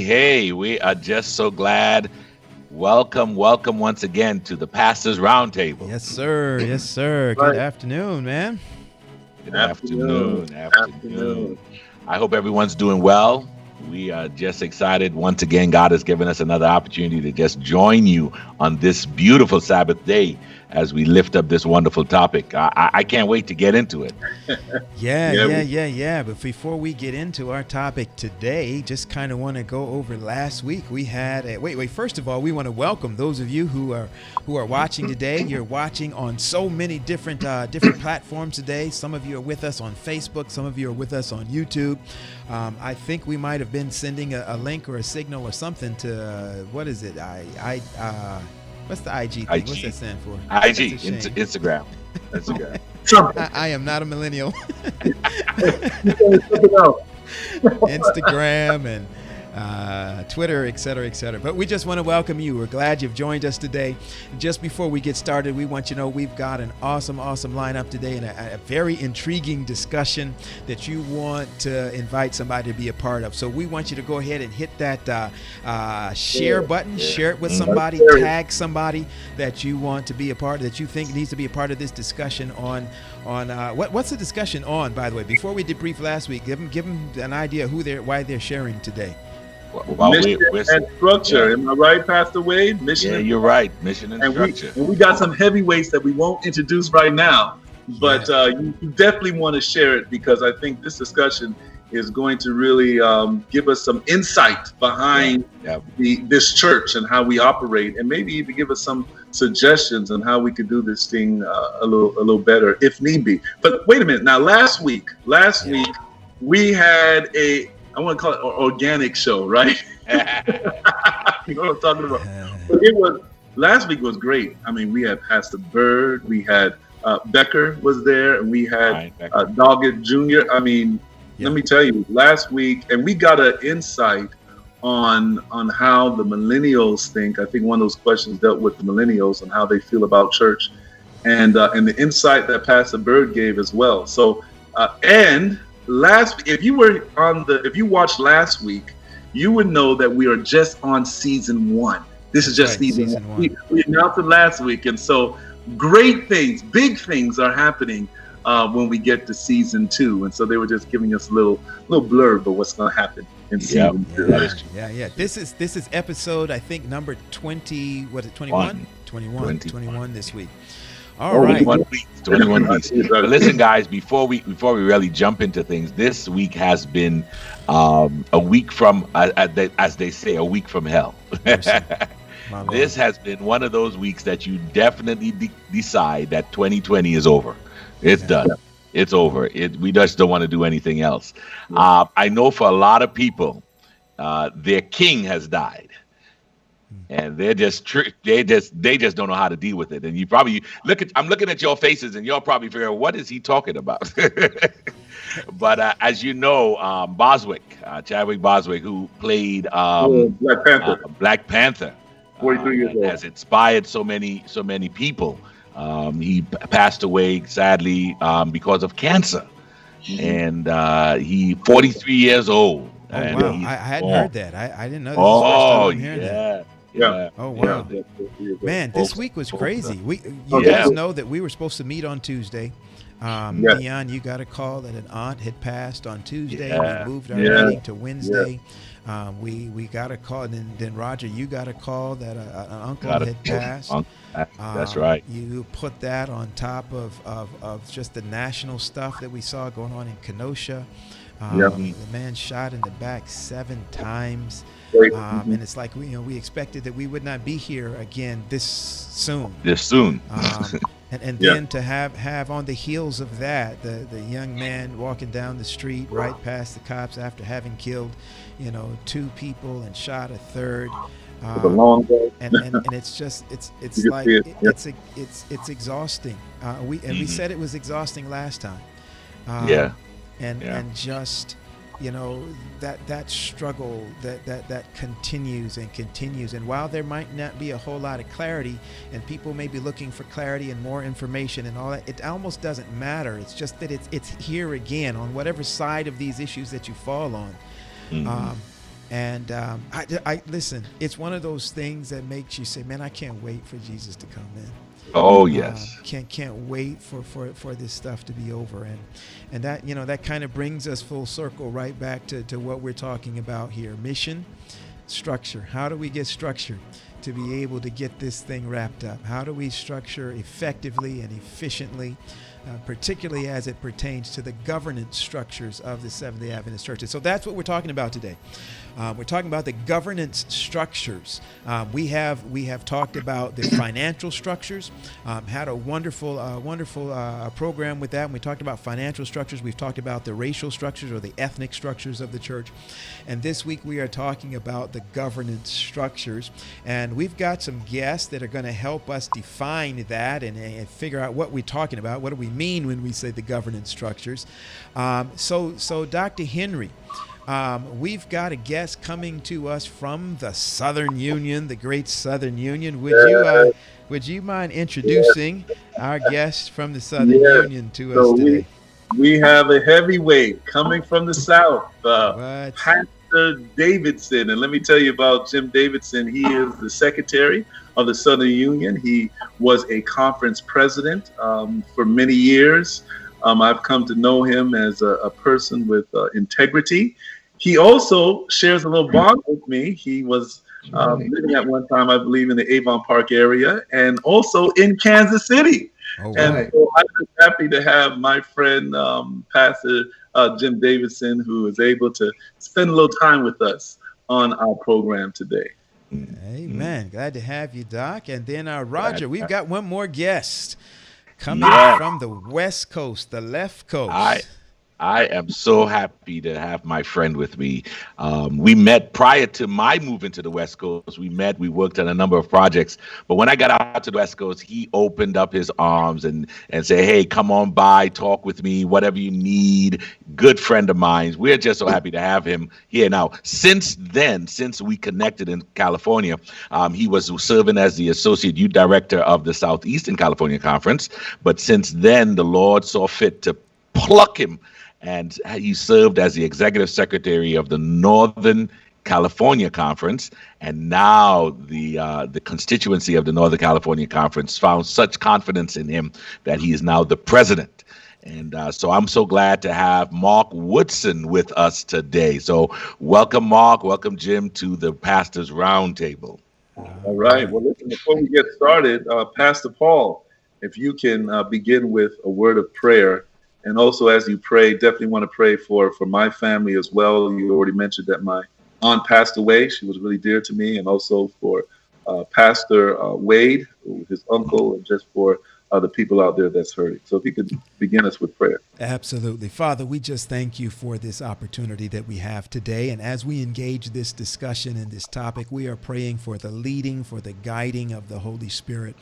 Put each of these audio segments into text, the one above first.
Hey, we are just so glad. Welcome once again to the Pastors Roundtable. Yes, sir. Yes, sir. Right. Good afternoon, man. Good afternoon. I hope everyone's doing well. We are just excited. Once again, God has given us another opportunity to just join you on this beautiful Sabbath day as we lift up this wonderful topic. I can't wait to get into it. Yeah. But before we get into our topic today, just kind of want to go over last week. We had first of all, we want to welcome those of you who are watching today. You're watching on so many different platforms today. Some of you are with us on Facebook. Some of you are with us on YouTube. I think we might have been sending a link or a signal or something to what is it? What's the IG thing? What's that stand for? IG, Instagram. I am not a millennial. Something else. Instagram and Twitter, et cetera. But we just want to welcome you. We're glad you've joined us today. Just before we get started, we want you to know we've got an awesome lineup today and a very intriguing discussion that you want to invite somebody to be a part of. So we want you to go ahead and hit that share button, share it with somebody, tag somebody that you want to be a part of, that you think needs to be a part of this discussion on what's the discussion on, by the way? Before we debrief last week, give them an idea why they're sharing today. Mission and structure. Am I right, Pastor Wade? Yeah, you're right. Mission and structure. And we got some heavyweights that we won't introduce right now, but you definitely want to share it because I think this discussion is going to really give us some insight behind this church and how we operate, and maybe even give us some suggestions on how we could do this thing a little better if need be. But wait a minute. Now, last week we had I want to call it an organic show, right? You know what I'm talking about? But last week was great. I mean, we had Pastor Bird, we had Becker was there, and we had Doggett Jr. I mean, let me tell you, last week, and we got an insight on how the millennials think. I think one of those questions dealt with the millennials and how they feel about church, and the insight that Pastor Bird gave as well. So, and if you watched last week, you would know that we are just on season 1. This is just season one. We announced it last week, and so great things, big things are happening when we get to season 2. And so they were just giving us a little blurb of what's going to happen in season 2. Yeah. This is episode, I think, number 20. What is it? 21? 21 this week. All right. 21 weeks. But listen, guys, before we really jump into things, this week has been a week from, as they say, a week from hell. This has been one of those weeks that you definitely decide that 2020 is over. It's done. It's over. We just don't want to do anything else. I know for a lot of people, their king has died. And they just don't know how to deal with it. And you probably I'm looking at your faces, and you're probably figuring, what is he talking about? But as you know, Chadwick Boswick, who played Black Panther, 43 years old, has inspired so many people. He passed away sadly because of cancer, and he 43 years old. Oh, wow. I hadn't heard that. I didn't know. This Oh, was the first time I'm hearing that. Yeah. Oh, wow. Man, this week was crazy. You guys know that we were supposed to meet on Tuesday. Leon, you got a call that an aunt had passed on Tuesday. We moved our meeting to Wednesday. We got a call, and then Roger, you got a call that an uncle had passed. That's right. You put that on top of just the national stuff that we saw going on in Kenosha. The man shot in the back 7 times. And it's like we expected that we would not be here again this soon. And then to have on the heels of that, the young man walking down the street right past the cops after having killed, 2 people and shot a third. It's a long day. and it's just it's like it's exhausting. We said it was exhausting last time. And just that struggle that continues and continues. And while there might not be a whole lot of clarity, and people may be looking for clarity and more information and all that, it almost doesn't matter. It's just that it's here again on whatever side of these issues that you fall on. I listen, it's one of those things that makes you say, man, I can't wait for Jesus to come in. Oh, yes. Can't wait for this stuff to be over. And that, that kind of brings us full circle right back to what we're talking about here. Mission, structure. How do we get structure to be able to get this thing wrapped up? How do we structure effectively and efficiently, particularly as it pertains to the governance structures of the Seventh-day Adventist churches? So that's what we're talking about today. We're talking about the governance structures. We have talked about the financial structures. Had a wonderful program with that. And we talked about financial structures. We've talked about the racial structures or the ethnic structures of the church. And this week we are talking about the governance structures. And we've got some guests that are going to help us define that and figure out what we're talking about. What do we mean when we say the governance structures? So Dr. Henry, we've got a guest coming to us from the Southern Union, the great Southern Union. Would you mind introducing our guest from the Southern Union to us today? We have a heavyweight coming from the South, Pastor Davidson. And let me tell you about Jim Davidson. He is the secretary of the Southern Union. He was a conference president for many years. I've come to know him as a person with integrity. He also shares a little bond with me. He was living at one time, I believe, in the Avon Park area and also in Kansas City. And so I'm just happy to have my friend, Pastor Jim Davidson, who is able to spend a little time with us on our program today. Amen. Glad to have you, Doc. And then Roger, we've got one more guest coming from the West Coast, the left coast. I am so happy to have my friend with me. We met prior to my move into the West Coast. We worked on a number of projects. But when I got out to the West Coast, he opened up his arms and said, hey, come on by, talk with me, whatever you need. Good friend of mine. We're just so happy to have him here. Now, since we connected in California, he was serving as the Associate Youth Director of the Southeastern California Conference. But since then, the Lord saw fit to pluck him, and he served as the Executive Secretary of the Northern California Conference. And now the constituency of the Northern California Conference found such confidence in him that he is now the president. And so I'm so glad to have Marc Woodson with us today. So welcome, Marc. Welcome, Jim, to the Pastors Roundtable. All right. Well, listen, before we get started, Pastor Paul, if you can begin with a word of prayer. And also, as you pray, definitely want to pray for my family as well. You already mentioned that my aunt passed away. She was really dear to me. And also for Pastor Wade, his uncle, and just for the people out there that's hurting. So if you could begin us with prayer. Absolutely. Father, we just thank you for this opportunity that we have today. And as we engage this discussion and this topic, we are praying for the leading, for the guiding of the Holy Spirit.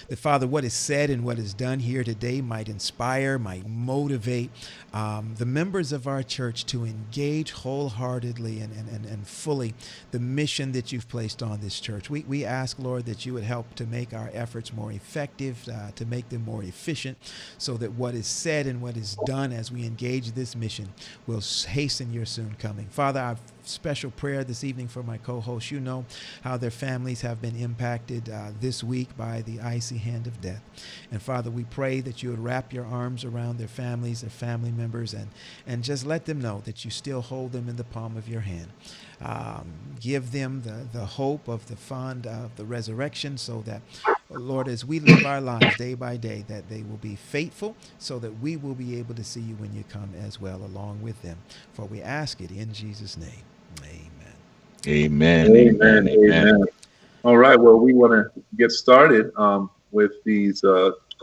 That, Father, what is said and what is done here today might inspire, might motivate the members of our church to engage wholeheartedly and fully the mission that you've placed on this church. We ask, Lord, that you would help to make our efforts more effective, to make them more efficient, so that what is said and what is done as we engage this mission will hasten your soon coming. Father, our special prayer this evening for my co-hosts. You know how their families have been impacted this week by the icy hand of death. And Father, we pray that you would wrap your arms around their families, their family members, and just let them know that you still hold them in the palm of your hand. Give them the hope of the resurrection, so that, Lord, as we live our lives day by day, that they will be faithful, so that we will be able to see you when you come as well along with them. For we ask it in Jesus' name. Amen. Amen. All right. Well, we want to get started with these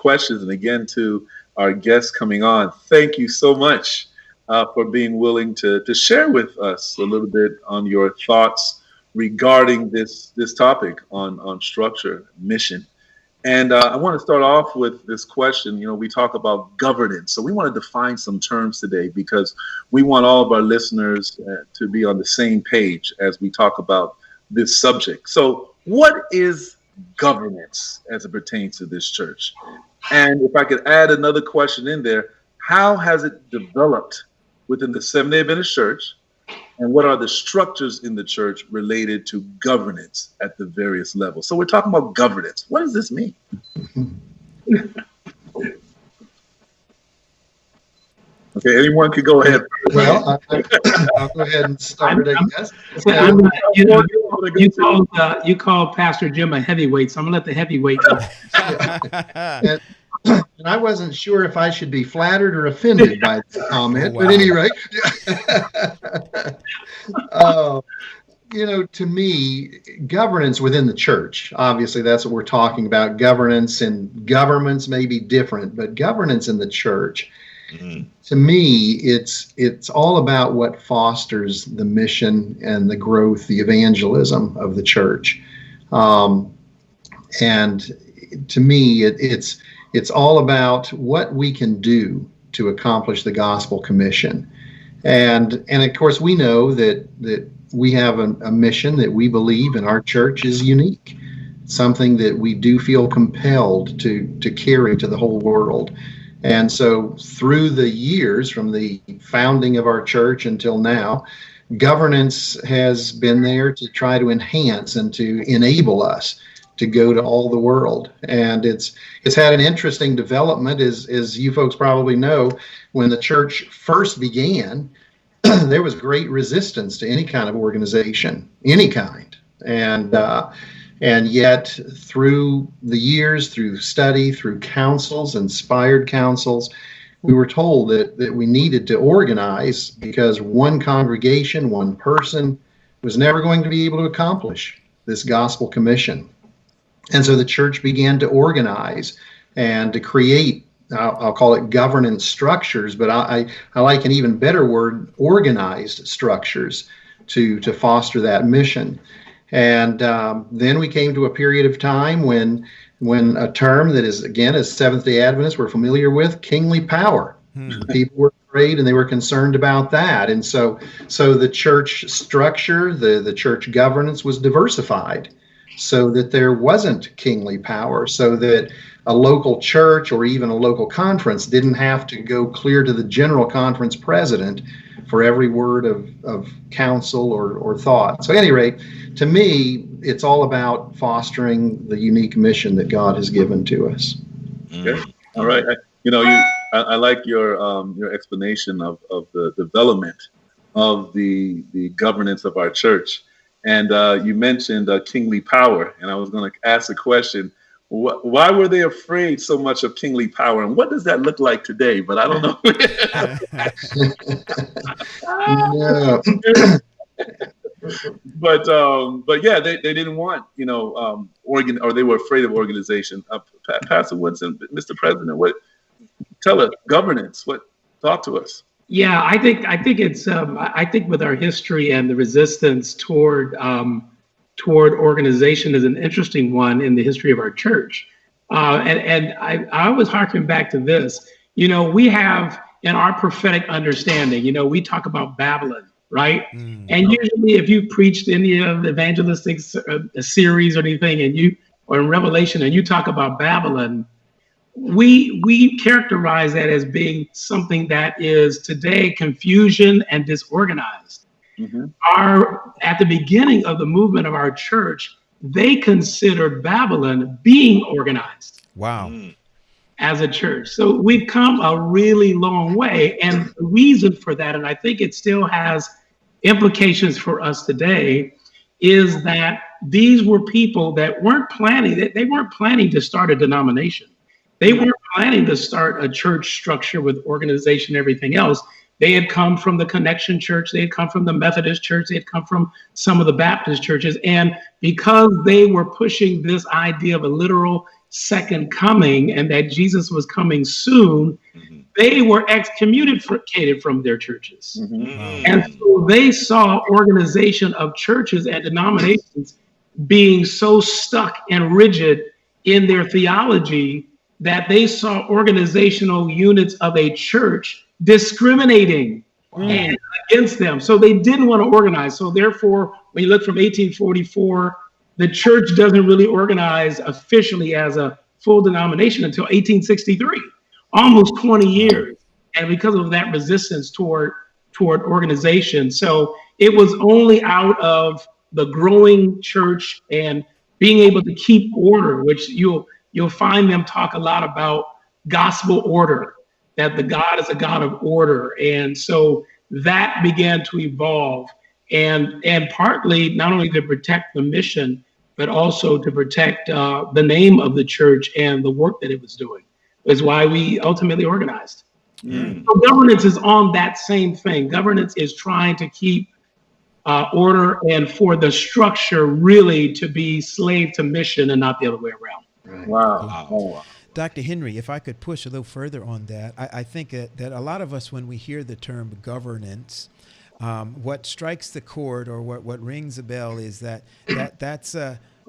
questions. And again, to our guests coming on, thank you so much for being willing to share with us a little bit on your thoughts regarding this topic on structure, mission. And I want to start off with this question. You know, we talk about governance. So we want to define some terms today because we want all of our listeners to be on the same page as we talk about this subject. So what is governance as it pertains to this church? And if I could add another question in there, how has it developed within the Seventh-day Adventist Church? And what are the structures in the church related to governance at the various levels? So we're talking about governance. What does this mean? Okay, anyone could go ahead. Well, I'll go ahead and start, I guess. You called Pastor Jim a heavyweight, so I'm going to let the heavyweight go. And I wasn't sure if I should be flattered or offended by the comment, but anyway, to me, governance within the church, obviously that's what we're talking about. Governance and governments may be different, but governance in the church, to me, it's all about what fosters the mission and the growth, the evangelism of the church. And to me, it's all about what we can do to accomplish the gospel commission. And of course, we know that we have a mission that we believe in our church is unique, something that we do feel compelled to carry to the whole world. And so through the years, from the founding of our church until now, governance has been there to try to enhance and to enable us to go to all the world. And it's had an interesting development, as you folks probably know. When the church first began, there was great resistance to any kind of organization, any kind. And yet through the years, through study, through councils, inspired councils, we were told that we needed to organize because one congregation, one person was never going to be able to accomplish this gospel commission. And so the church began to organize and to create, I'll call it governance structures, but I like an even better word, organized structures to foster that mission. And then we came to a period of time when a term that is, again, as Seventh-day Adventists we're familiar with, kingly power. People were afraid and they were concerned about that. And so the church structure, the church governance was diversified, so that there wasn't kingly power, so that a local church or even a local conference didn't have to go clear to the general conference president for every word of counsel or thought. So at any rate, to me, it's all about fostering the unique mission that God has given to us. Okay. All right. I like your explanation of the development of the governance of our church. And you mentioned kingly power, and I was going to ask a question. Why were they afraid so much of kingly power, and what does that look like today? But I don't know. But yeah, they didn't want or they were afraid of organization. Pastor Woodson, Mr. President, tell us governance. Talk to us. Yeah, I think it's I think with our history and the resistance toward organization is an interesting one in the history of our church. And I always harken back to this. We have in our prophetic understanding, we talk about Babylon, right? And usually if you preached any of the evangelistic series or anything, or in Revelation, and you talk about Babylon, we characterize that as being something that is today confusion and disorganized. At the beginning of the movement of our church, they considered Babylon being organized. Wow. As a church. So we've come a really long way. And the reason for that, and I think it still has implications for us today, is that these were people that weren't planning, they weren't planning to start a denomination. They weren't planning to start a church structure with organization and everything else. They had come from the Connection Church. They had come from the Methodist Church. They had come from some of the Baptist churches. And because they were pushing this idea of a literal second coming and that Jesus was coming soon, they were excommunicated from their churches. And so they saw organization of churches and denominations being so stuck and rigid in their theology that they saw organizational units of a church discriminating against them. So they didn't want to organize. So therefore, when you look from 1844, the church doesn't really organize officially as a full denomination until 1863, almost 20 years. And because of that resistance toward organization. So it was only out of the growing church and being able to keep order, which you'll find them talk a lot about gospel order, that the God is a God of order. And so that began to evolve and partly not only to protect the mission, but also to protect the name of the church and the work that it was doing, is why we ultimately organized. So governance is on that same thing. Governance is trying to keep order and for the structure really to be slave to mission and not the other way around. Right. Wow. Dr. Henry, if I could push a little further on that, I think that a lot of us, when we hear the term governance, what strikes the chord or what rings a bell is that's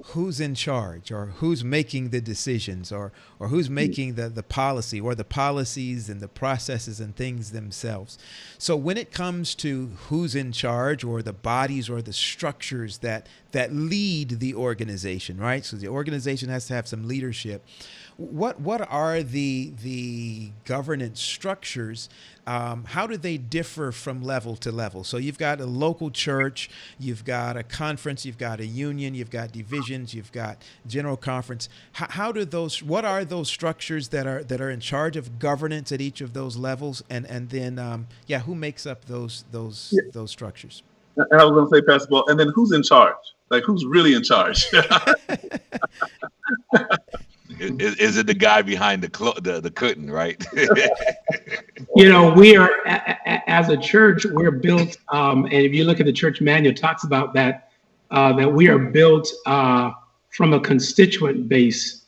who's in charge or who's making the decisions or who's making the policy or the policies and the processes and things themselves. So when it comes to who's in charge or the bodies or the structures that lead the organization, right? So the organization has to have some leadership. What are the governance structures? How do they differ from level to level? So you've got a local church, you've got a conference, you've got a union, you've got divisions, you've got general conference. What are those structures that are in charge of governance at each of those levels? And then who makes up those structures? And I was going to say, Pastor Paul, and then who's in charge? Like, who's really in charge? Is it the guy behind the curtain, right? We are, as a church, we're built, and if you look at the church manual, it talks about that we are built from a constituent base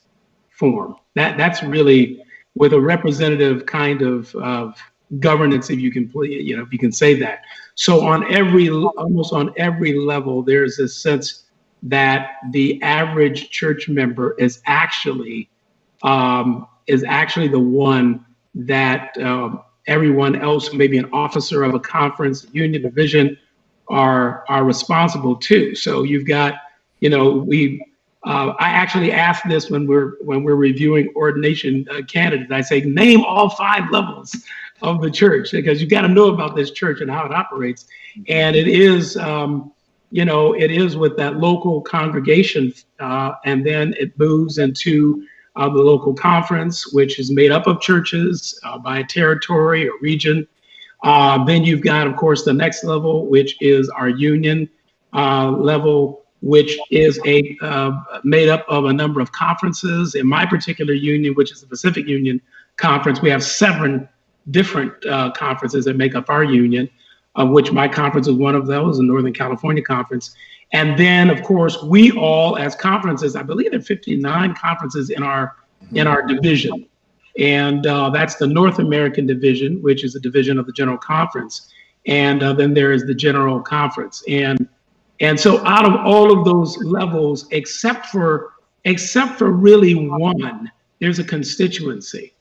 form. That's really with a representative kind of governance, if you can say that. So almost on every level, there's this sense that the average church member is actually the one that everyone else, maybe an officer of a conference, union, division, are responsible to. So you've got, I actually ask this when we're reviewing ordination candidates. I say, name all 5 levels of the church, because you've got to know about this church and how it operates. And it is, it is with that local congregation, and then it moves into the local conference, which is made up of churches by territory or region. Then you've got, of course, the next level, which is our union level, which is made up of a number of conferences. In my particular union, which is the Pacific Union Conference, we have 7 different conferences that make up our union, of which my conference is one of those, the Northern California Conference. And then, of course, we all, as conferences, I believe there are 59 conferences in our division. And that's the North American Division, which is a division of the General Conference. And then there is the General Conference. And so out of all of those levels, except for really one, there's a constituency.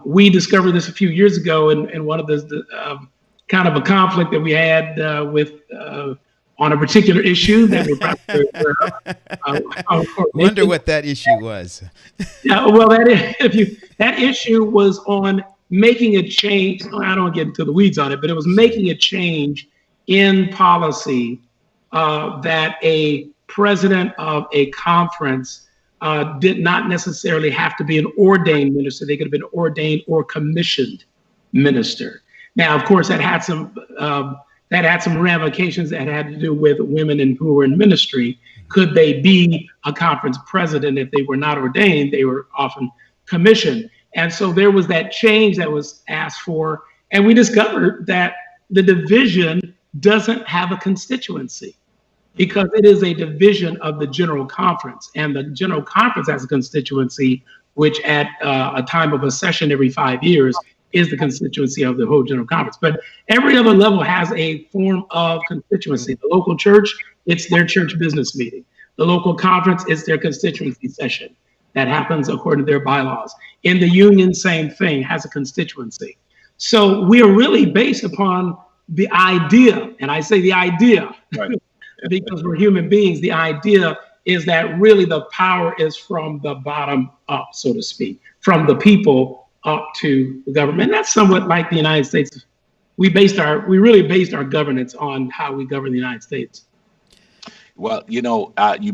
We discovered this a few years ago in one of the kind of a conflict that we had with on a particular issue that we're probably wonder what that issue was. Yeah, well, that issue was on making a change. I don't get into the weeds on it, but it was making a change in policy that a president of a conference did not necessarily have to be an ordained minister. They could have been ordained or commissioned minister. Now, of course, that had some ramifications that had to do with women who were in ministry. Could they be a conference president if they were not ordained? They were often commissioned. And so there was that change that was asked for. And we discovered that the division doesn't have a constituency. because it is a division of the General Conference. And the General Conference has a constituency, which at a time of a session every 5 years is the constituency of the whole General Conference. But every other level has a form of constituency. The local church, it's their church business meeting. The local conference is their constituency session that happens according to their bylaws. In the union, same thing, has a constituency. So we are really based upon the idea, and I say the idea, right. Because we're human beings, the idea is that really the power is from the bottom up, so to speak, from the people up to the government. And that's somewhat like the United States. We really based our governance on how we govern the United States. Well, you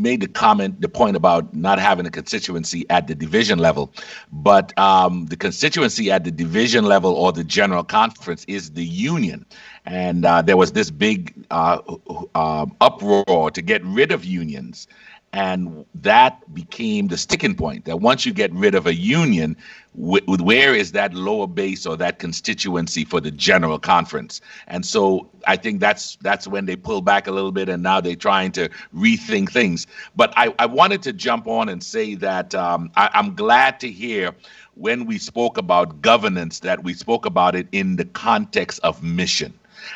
made the point about not having a constituency at the division level, but the constituency at the division level or the general conference is the union. And there was this big uproar to get rid of unions. And that became the sticking point, that once you get rid of a union, where is that lower base or that constituency for the general conference? And so I think that's when they pull back a little bit, and now they're trying to rethink things. But I wanted to jump on and say that I'm glad to hear when we spoke about governance that we spoke about it in the context of mission.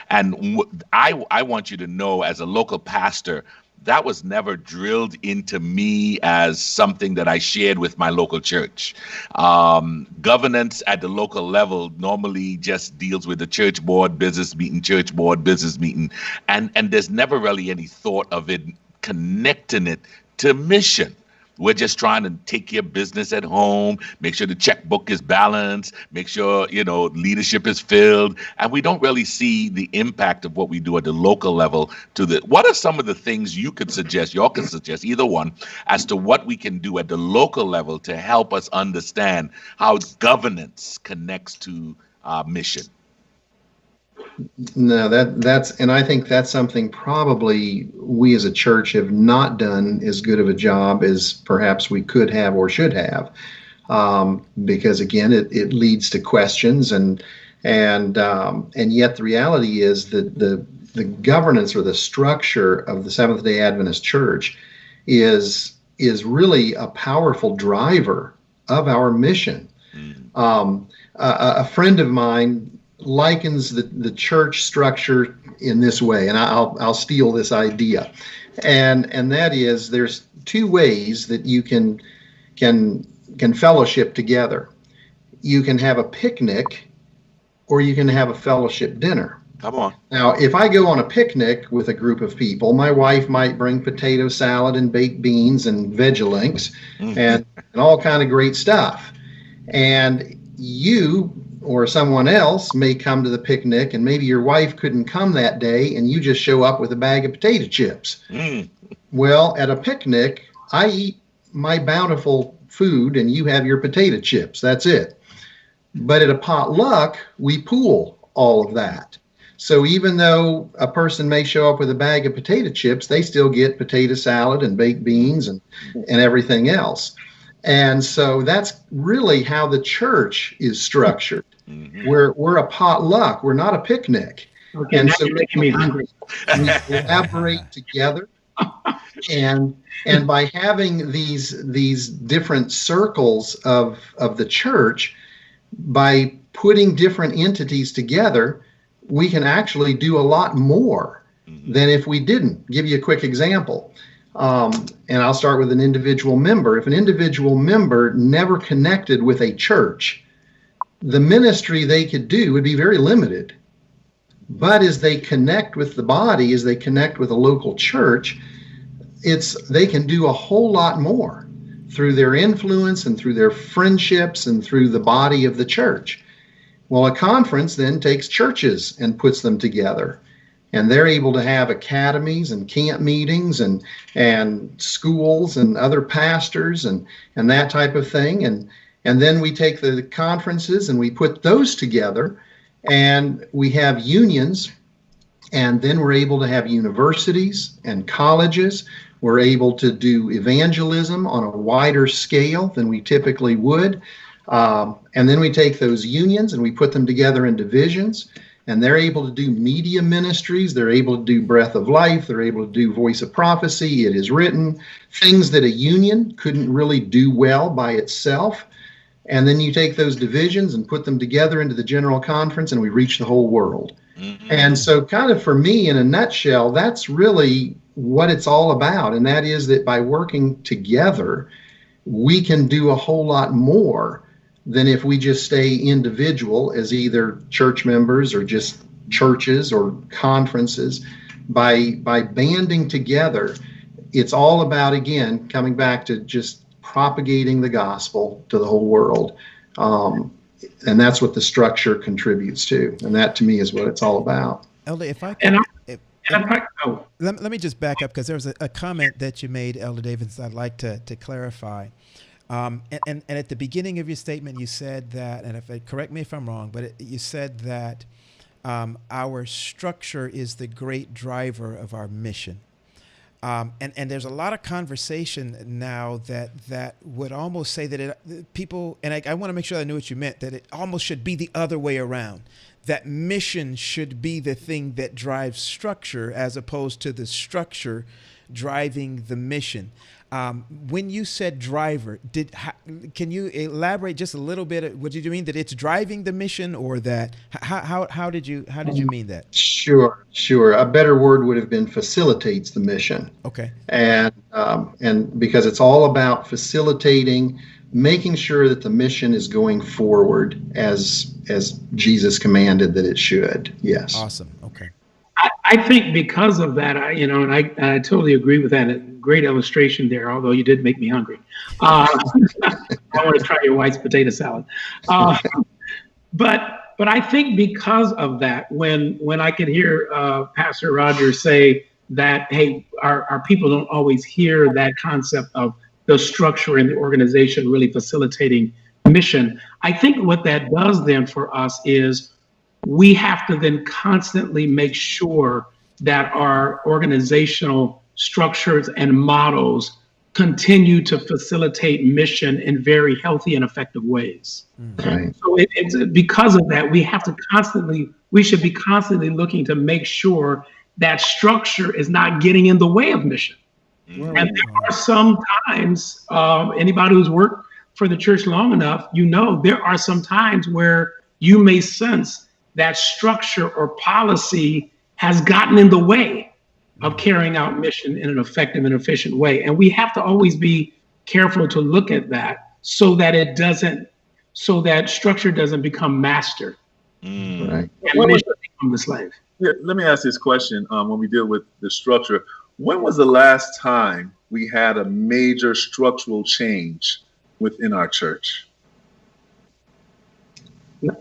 And I want you to know, as a local pastor, that was never drilled into me as something that I shared with my local church. Governance at the local level normally just deals with the church board, business meeting, church board, business meeting. And there's never really any thought of it connecting it to mission. We're just trying to take care of business at home, make sure the checkbook is balanced, make sure, leadership is filled. And we don't really see the impact of what we do at the local level what are some of the things y'all can suggest, either one, as to what we can do at the local level to help us understand how governance connects to mission? No, and I think that's something probably we as a church have not done as good of a job as perhaps we could have or should have, because again, it leads to questions, and yet the reality is that the governance or the structure of the Seventh-day Adventist Church is really a powerful driver of our mission. A friend of mine likens the church structure in this way, and I'll steal this idea, and that is there's two ways that you can fellowship together. You can have a picnic, or you can have a fellowship dinner. Come on. Now, if I go on a picnic with a group of people, my wife might bring potato salad and baked beans and Vegelinks and all kind of great stuff, and you or someone else may come to the picnic, and maybe your wife couldn't come that day, and you just show up with a bag of potato chips. Well, at a picnic, I eat my bountiful food, and you have your potato chips. That's it. But at a potluck, we pool all of that. So even though a person may show up with a bag of potato chips, they still get potato salad and baked beans and everything else. And so that's really how the church is structured. We're a potluck. We're not a picnic. Okay, and so you're making me hungry. We collaborate together, and by having these different circles of the church, by putting different entities together, we can actually do a lot more than if we didn't. Give you a quick example. And I'll start with an individual member. If an individual member never connected with a church, the ministry they could do would be very limited. But as they connect with the body, as they connect with a local church, they can do a whole lot more through their influence and through their friendships and through the body of the church. Well, a conference then takes churches and puts them together. And they're able to have academies and camp meetings and schools and other pastors and that type of thing. And then we take the conferences and we put those together, and we have unions, and then we're able to have universities and colleges. We're able to do evangelism on a wider scale than we typically would. And then we take those unions and we put them together in divisions. and they're able to do media ministries. They're able to do Breath of Life. They're able to do Voice of Prophecy. It is written, things that a union couldn't really do well by itself. And then you take those divisions and put them together into the General Conference, and we reach the whole world. Mm-hmm. And so kind of for me, in a nutshell, that's really what it's all about. And that is that by working together, we can do a whole lot more than if we just stay individual as either church members or just churches or conferences. By banding together, it's all about, again, coming back to just propagating the gospel to the whole world. And that's what the structure contributes to. And that, to me, is what it's all about. Elder, if I can... Let me just back up, because there was a comment that you made, Elder Davidson, I'd like to clarify. And at the beginning of your statement, you said that, and correct me if I'm wrong, but you said that our structure is the great driver of our mission. And there's a lot of conversation now that would almost say that people, and I want to make sure I knew what you meant, that it almost should be the other way around. That mission should be the thing that drives structure, as opposed to the structure driving the mission. When you said driver, can you elaborate just a little bit? What did you mean, that it's driving the mission, or that how did you mean that? Sure. A better word would have been facilitates the mission. Okay. And because it's all about facilitating, making sure that the mission is going forward as Jesus commanded that it should. Yes. Awesome. Okay. I think because of that, I totally agree with that. Great illustration there, although you did make me hungry. I want to try your white potato salad. But I think because of that, when I could hear Pastor Roger say that, hey, our people don't always hear that concept of the structure and the organization really facilitating mission. I think what that does then for us is we have to then constantly make sure that our organizational structures and models continue to facilitate mission in very healthy and effective ways. Right. So it's because of that, we should be constantly looking to make sure that structure is not getting in the way of mission. Mm-hmm. And there are some times, anybody who's worked for the church long enough, there are some times where you may sense that structure or policy has gotten in the way of carrying out mission in an effective and efficient way. And we have to always be careful to look at that so that structure doesn't become master. Right. And mission become the slave. Yeah, let me ask this question when we deal with the structure. When was the last time we had a major structural change within our church?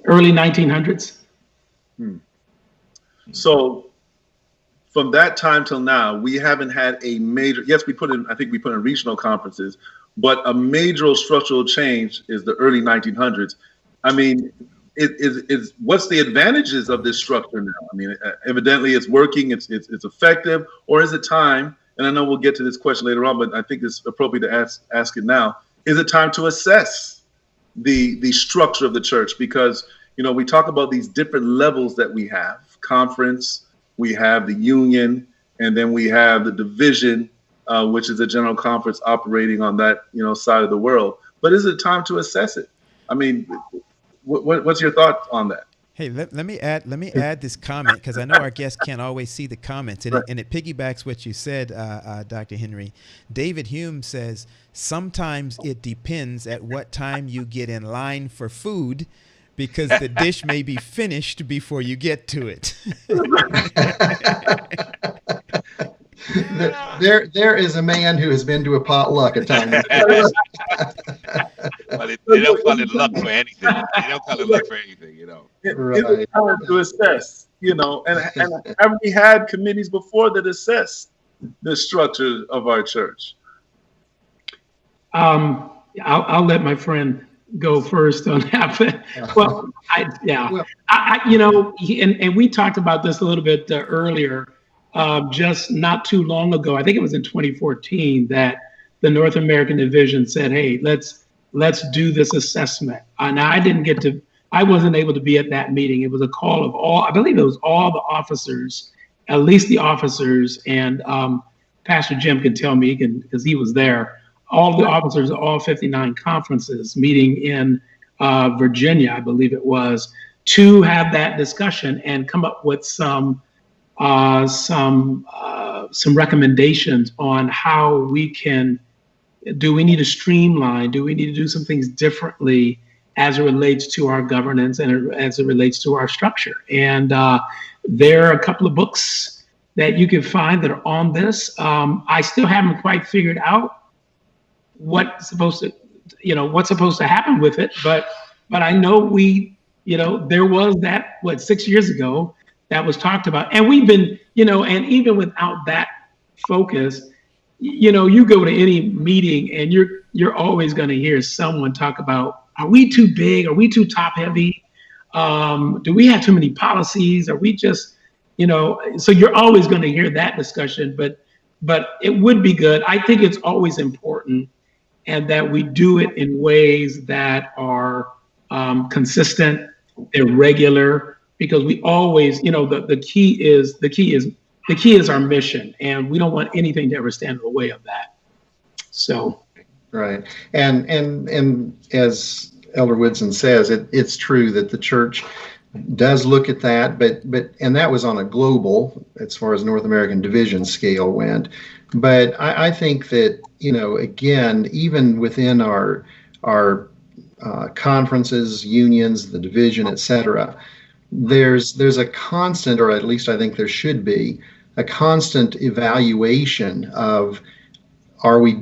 Early 1900s. So from that time till now, we haven't had a major, I think we put in regional conferences, but a major structural change is the early 1900s. I mean, what's the advantages of this structure now? I mean, evidently it's working, it's effective, or is it time, and I know we'll get to this question later on, but I think it's appropriate to ask it now. Is it time to assess the structure of the church? Because we talk about these different levels that we have: conference, we have the union, and then we have the division, which is a general conference operating on that side of the world. But is it time to assess it? I mean, what's your thought on that? Hey, let me add this comment, because I know our guests can't always see the comments, and it piggybacks what you said, Dr. Henry. David Hume says, sometimes it depends at what time you get in line for food, because the dish may be finished before you get to it. There is a man who has been to a potluck at times. But they don't call it luck for anything. Right. It's hard to assess, and have we had committees before that assess the structure of our church? I'll let my friend go first on that. Well, and we talked about this a little bit earlier. Just not too long ago, I think it was in 2014, that the North American Division said, "Hey, let's do this assessment." Now, I didn't get to I wasn't able to be at that meeting. It was a call of all, I believe it was all the officers, at least the officers, and Pastor Jim can tell me because he was there. All the officers of all 59 conferences meeting in Virginia, I believe it was, to have that discussion and come up with some recommendations on how we can. Do we need to streamline? Do we need to do some things differently as it relates to our governance and as it relates to our structure? And there are a couple of books that you can find that are on this. I still haven't quite figured out what's supposed to happen with it, but I know there was that 6 years ago that was talked about, and we've been, and even without that focus, you go to any meeting and you're always going to hear someone talk about, are we too big? Are we too top heavy? Do we have too many policies? Are we just, so you're always going to hear that discussion, but it would be good. I think it's always important, and that we do it in ways that are consistent, irregular, because we always, the key is our mission, and we don't want anything to ever stand in the way of that. So, right, and as Elder Woodson says, it's true that the church does look at that, but that was on a global, as far as North American division scale went. But I think that again, even within our conferences, unions, the division, et there's a constant, or at least I think there should be, a constant evaluation of, are we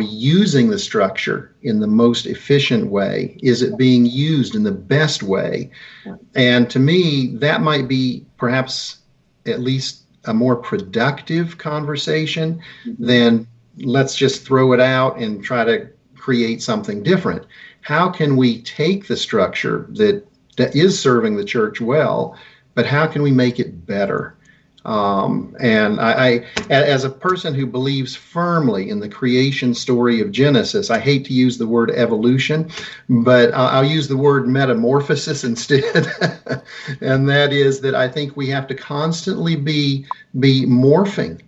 using the structure in the most efficient way? Is it being used in the best way? And to me, that might be perhaps at least a more productive conversation than let's just throw it out and try to create something different. How can we take the structure that is serving the church well, but how can we make it better? And I, as a person who believes firmly in the creation story of Genesis, I hate to use the word evolution, but I'll use the word metamorphosis instead. And that is that I think we have to constantly be morphing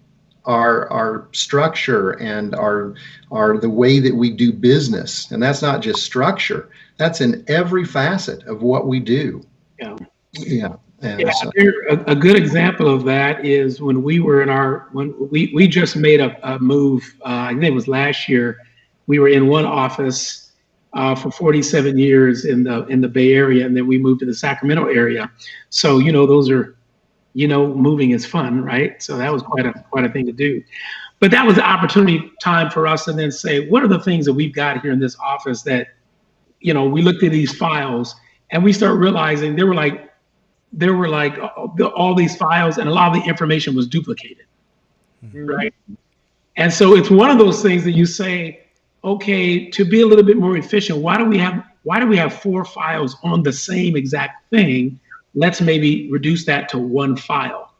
our structure and the way that we do business. And that's not just structure. That's in every facet of what we do. Yeah. A good example of that is when we were when we just made a move, I think it was last year. We were in one office for 47 years in the Bay Area, and then we moved to the Sacramento area. So, those are, moving is fun, right? So that was quite a thing to do. But that was the opportunity time for us to then say, what are the things that we've got here in this office that, we looked at these files and we start realizing there were all these files, and a lot of the information was duplicated, right? And so it's one of those things that you say, okay, to be a little bit more efficient, why do we have 4 files on the same exact thing? Let's maybe reduce that to 1 file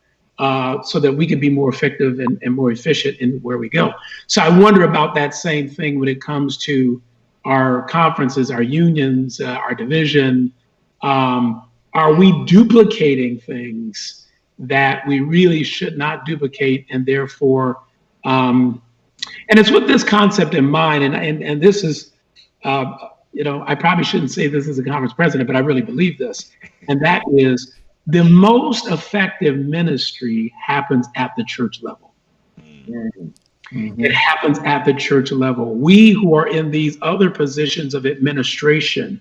so that we can be more effective and more efficient in where we go. So I wonder about that same thing when it comes to our conferences, our unions, our division. Are we duplicating things that we really should not duplicate, and therefore, and it's with this concept in mind, and this is, I probably shouldn't say this as a conference president, but I really believe this, and that is the most effective ministry happens at the church level. It happens at the church level. We who are in these other positions of administration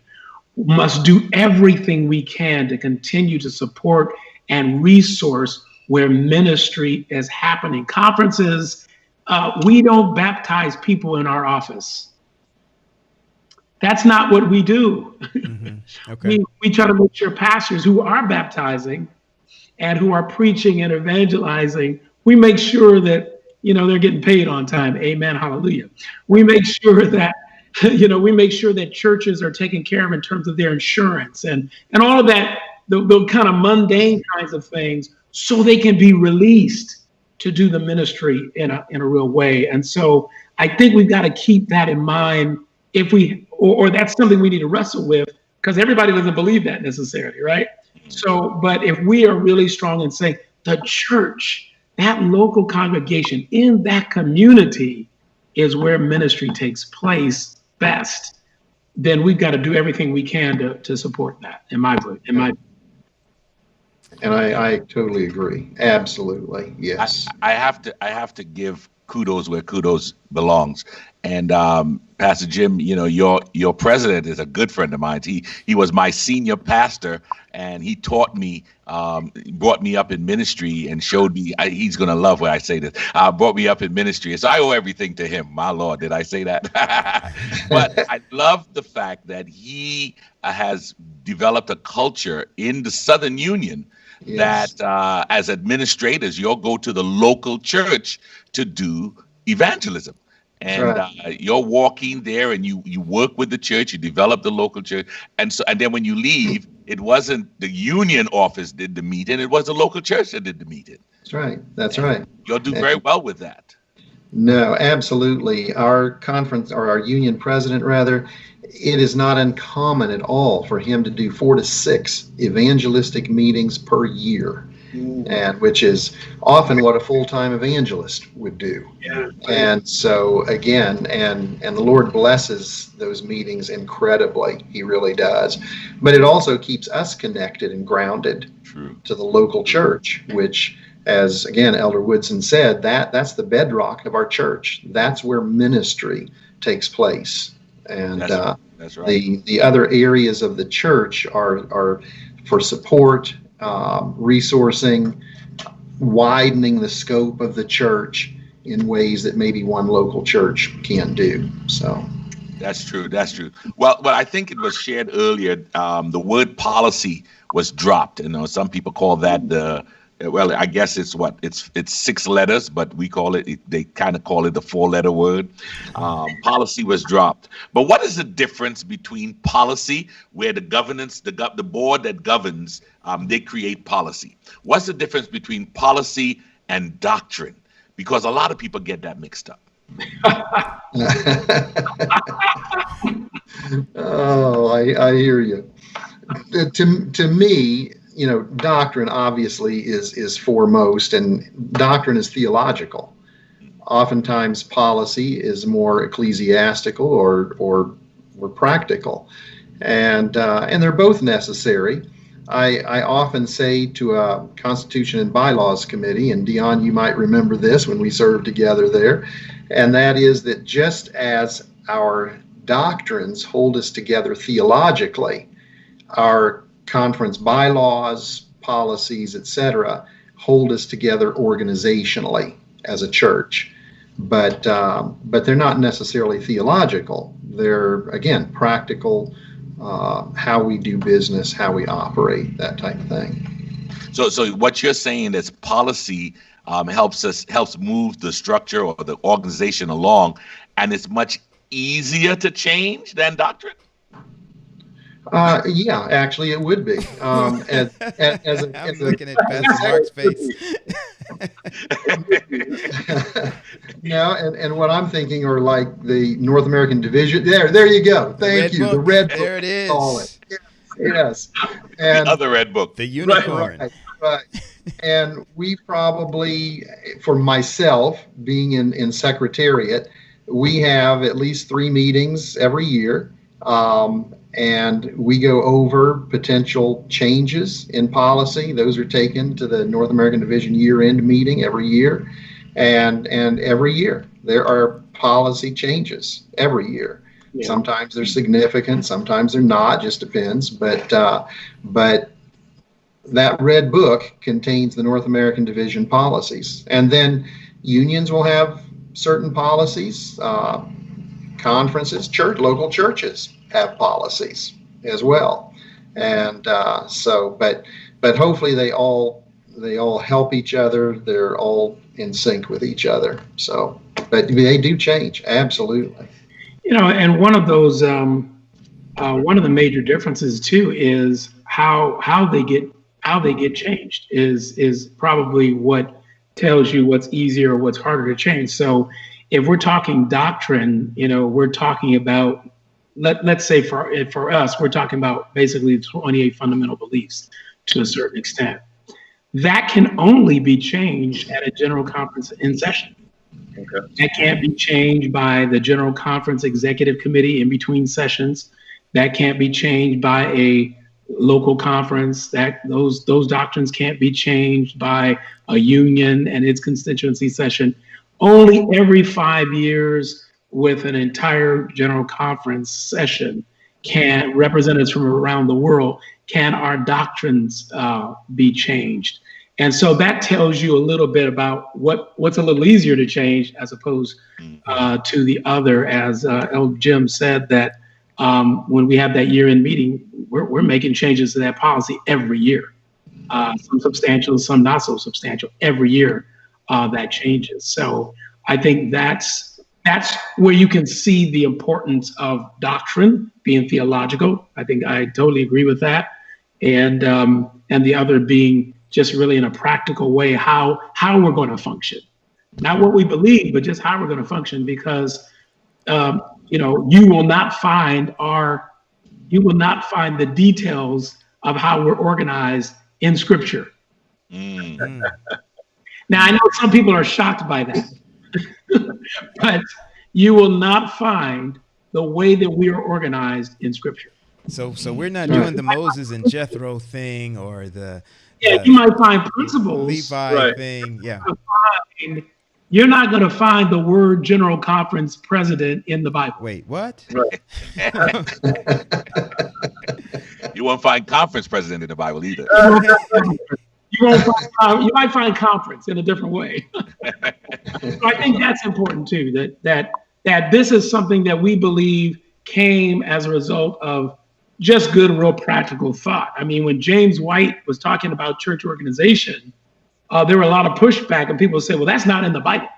must do everything we can to continue to support and resource where ministry is happening. Conferences, we don't baptize people in our office. That's not what we do. Okay. We try to make sure pastors who are baptizing and who are preaching and evangelizing, we make sure that, they're getting paid on time. Amen. Hallelujah. We make sure that churches are taken care of in terms of their insurance and all of that, the kind of mundane kinds of things, so they can be released to do the ministry in a real way. And so I think we've got to keep that in mind or that's something we need to wrestle with because everybody doesn't believe that necessarily, right? So, but if we are really strong in saying the church, that local congregation in that community is where ministry takes place best, then we've got to do everything we can to support that, in my view. And I totally agree. Absolutely. Yes. I have to give kudos where kudos belongs. And Pastor Jim, your president is a good friend of mine. He was my senior pastor, and he taught me, brought me up in ministry, and showed me. He's gonna love when I say this. Brought me up in ministry, so I owe everything to him. My Lord, did I say that? But I love the fact that he has developed a culture in the Southern Union. Yes. That as administrators, you'll go to the local church to do evangelism. And right. You're walking there, and you work with the church, you develop the local church. And then when you leave, it wasn't the union office did the meeting, it was the local church that did the meeting. That's right. You'll do very well with that. No, absolutely. Our conference, or our union president rather, it is not uncommon at all for him to do 4 to 6 evangelistic meetings per year, and which is often what a full-time evangelist would do. Yeah. And so again, and the Lord blesses those meetings incredibly. He really does. But it also keeps us connected and grounded to the local church, which, as again Elder Woodson said, that's the bedrock of our church. That's where ministry takes place. And that's right. The other areas of the church are for support, resourcing, widening the scope of the church in ways that maybe one local church can't do. So that's true. Well, I think it was shared earlier. The word policy was dropped. Some people call that well, I guess it's 6 letters, but they kind of call it the 4-letter word. Policy was dropped. But what is the difference between policy, where the board that governs, they create policy? What's the difference between policy and doctrine? Because a lot of people get that mixed up. Oh, I hear you. To me, doctrine obviously is foremost, and doctrine is theological. Oftentimes, policy is more ecclesiastical or practical, and they're both necessary. I often say to a Constitution and Bylaws committee, and Dion, you might remember this when we served together there, and that is that just as our doctrines hold us together theologically, our conference bylaws, policies, etc., hold us together organizationally as a church, but they're not necessarily theological. They're again practical, how we do business, how we operate, that type of thing. So what you're saying is policy helps move the structure or the organization along, and it's much easier to change than doctrine. Yeah, actually, it would be. I'm looking at Pastor Marc's face. And what I'm thinking are like the North American division. There you go. Thank you. The red book. There it is. Call it. Yes. And the other red book. The unicorn. Right. And we probably, for myself, being in Secretariat, we have at least 3 meetings every year. And we go over potential changes in policy. Those are taken to the North American Division year-end meeting every year. And every year there are policy changes every year. Yeah. Sometimes they're significant, sometimes they're not, just depends. But that red book contains the North American Division policies. And then unions will have certain policies, conferences, local churches have policies as well, and but hopefully they all help each other. They're all in sync with each other. So, but they do change, absolutely. And one of those one of the major differences too is how they get changed is probably what tells you what's easier or what's harder to change. So if we're talking doctrine, we're talking about let's say for us, we're talking about basically 28 fundamental beliefs to a certain extent. That can only be changed at a general conference in session. Okay. That can't be changed by the general conference executive committee in between sessions. That can't be changed by a local conference. That those doctrines can't be changed by a union and its constituency session. Only every 5 years, with an entire general conference session, can representatives from around the world can our doctrines be changed. And so that tells you a little bit about what's a little easier to change as opposed to the other. As Elder Jim said, that when we have that year-end meeting, we're making changes to that policy every year. Some substantial, some not so substantial. Every year that changes. So I think that's where you can see the importance of doctrine being theological. I think I totally agree with that. And the other being just really in a practical way, how we're going to function. Not what we believe, but just how we're going to function, because you will not find the details of how we're organized in Scripture. Mm. Now, I know some people are shocked by that, but you will not find the way that we are organized in Scripture. So we're not doing the Moses and Jethro thing, or the you might find principles, Levi thing. Yeah. You're not going to find the word General Conference President in the Bible. Wait, what? Right. You won't find conference president in the Bible either. You might find conference in a different way. So I think that's important too, that this is something that we believe came as a result of just good, real practical thought. I mean, when James White was talking about church organization, there were a lot of pushback, and people say, well, that's not in the Bible.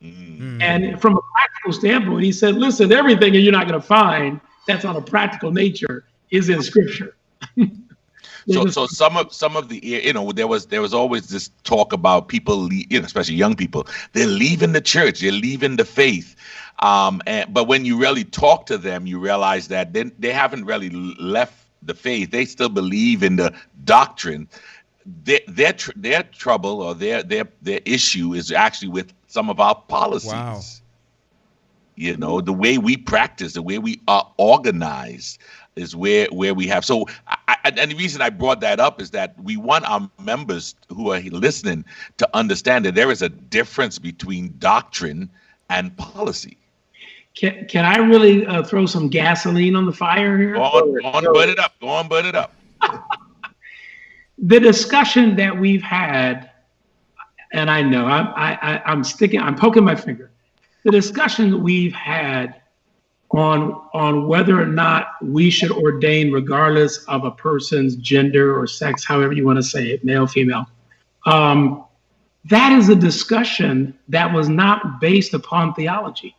Mm-hmm. And from a practical standpoint, he said, listen, everything that you're not going to find that's on a practical nature is in Scripture. So some of the, there was always this talk about people, especially young people, they're leaving the church, they're leaving the faith. But when you really talk to them, you realize that they haven't really left the faith. They still believe in the doctrine. Their trouble or their issue is actually with some of our policies. Wow. The way we practice, the way we are organized is where we have. So, and the reason I brought that up is that we want our members who are listening to understand that there is a difference between doctrine and policy. Can I really throw some gasoline on the fire here? Go on, burn it up. The discussion that we've had, and I know I'm poking my finger. The discussion that we've had on whether or not we should ordain regardless of a person's gender or sex, however you want to say it, male, female. That is a discussion that was not based upon theology.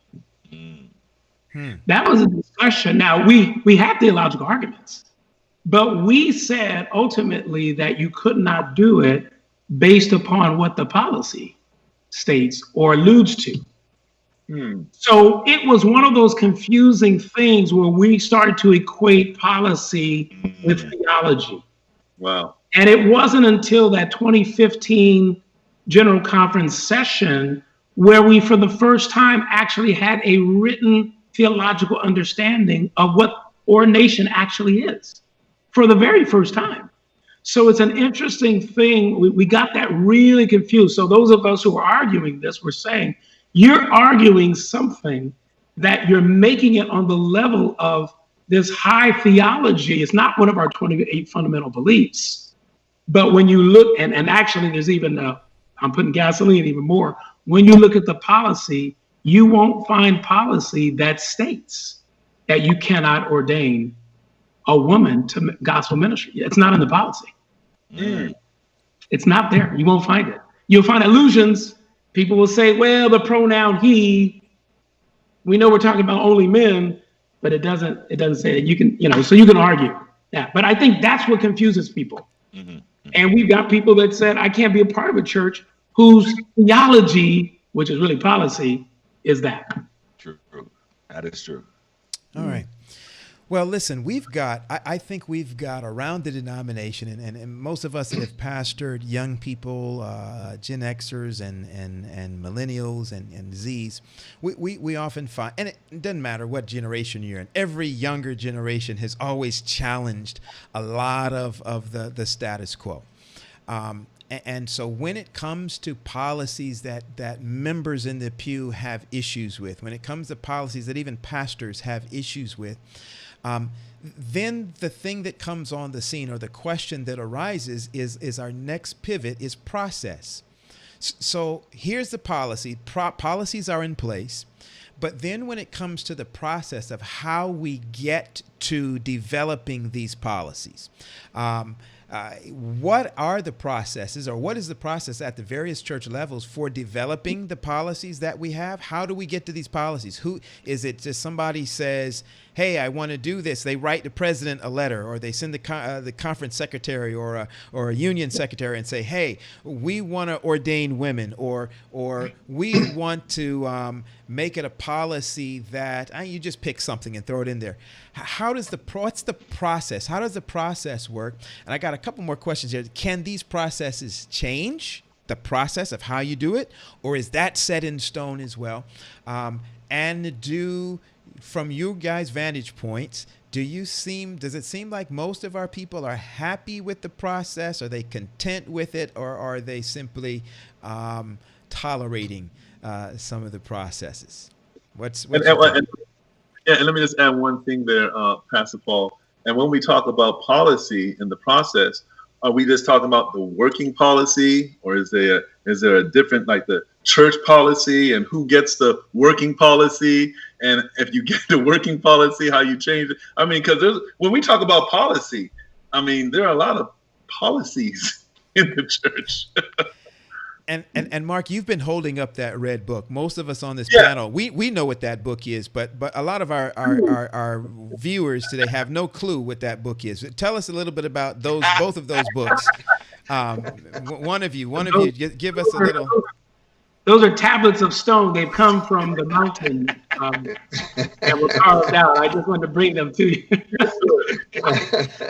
That was a discussion. Now, we had theological arguments, but we said ultimately that you could not do it based upon what the policy states or alludes to. So it was one of those confusing things where we started to equate policy with theology. Wow. And it wasn't until that 2015 General Conference session where we, for the first time, actually had a written theological understanding of what ordination actually is, for the very first time. So it's an interesting thing. We got that really confused. So those of us who are arguing this, we're saying, you're arguing something that you're making it on the level of this high theology. It's not one of our 28 fundamental beliefs. But when you look, and actually there's even, I'm putting gasoline even more, when you look at the policy, you won't find policy that states that you cannot ordain a woman to gospel ministry. It's not in the policy. It's not there. You won't find it. You'll find allusions. People will say, well, the pronoun he, we know we're talking about only men, but it doesn't say that you can, so you can argue that. But I think that's what confuses people. And we've got people that said, I can't be a part of a church whose theology, which is really policy, is that. True. That is true. All right. Well, listen, I think we've got around the denomination, and most of us that have pastored young people, Gen Xers and millennials and Zs, we often find, and it doesn't matter what generation you're in, every younger generation has always challenged a lot of the status quo. And so when it comes to policies that members in the pew have issues with, when it comes to policies that even pastors have issues with, then the thing that comes on the scene, or the question that arises, is our next pivot is process. So here's the policy. Policies are in place. But then when it comes to the process of how we get to developing these policies, what are the processes, or what is the process at the various church levels for developing the policies that we have? How do we get to these policies? Who is it? Just somebody says, "Hey, I want to do this." They write the president a letter, or they send the conference secretary or a union secretary and say, "Hey, we want to ordain women," or we want to make it a policy that you just pick something and throw it in there. What's the process? How does the process work? And I got a couple more questions here. Can these processes change, the process of how you do it, or is that set in stone as well? And from you guys' vantage points, does it seem like most of our people are happy with the process? Are they content with it, or are they simply tolerating some of the processes? And let me just add one thing there, Pastor Paul. And when we talk about policy in the process, are we just talking about the working policy, or is there a different, like the church policy, and who gets the working policy? And if you get the working policy, how you change it? I mean, because when we talk about policy, I mean, there are a lot of policies in the church. And Marc, you've been holding up that red book. Most of us on this panel, we know what that book is, but a lot of our viewers today have no clue what that book is. Tell us a little bit about both of those books. One of you, give us a little. Those are tablets of stone. They've come from the mountain and were carved out. I just wanted to bring them to you.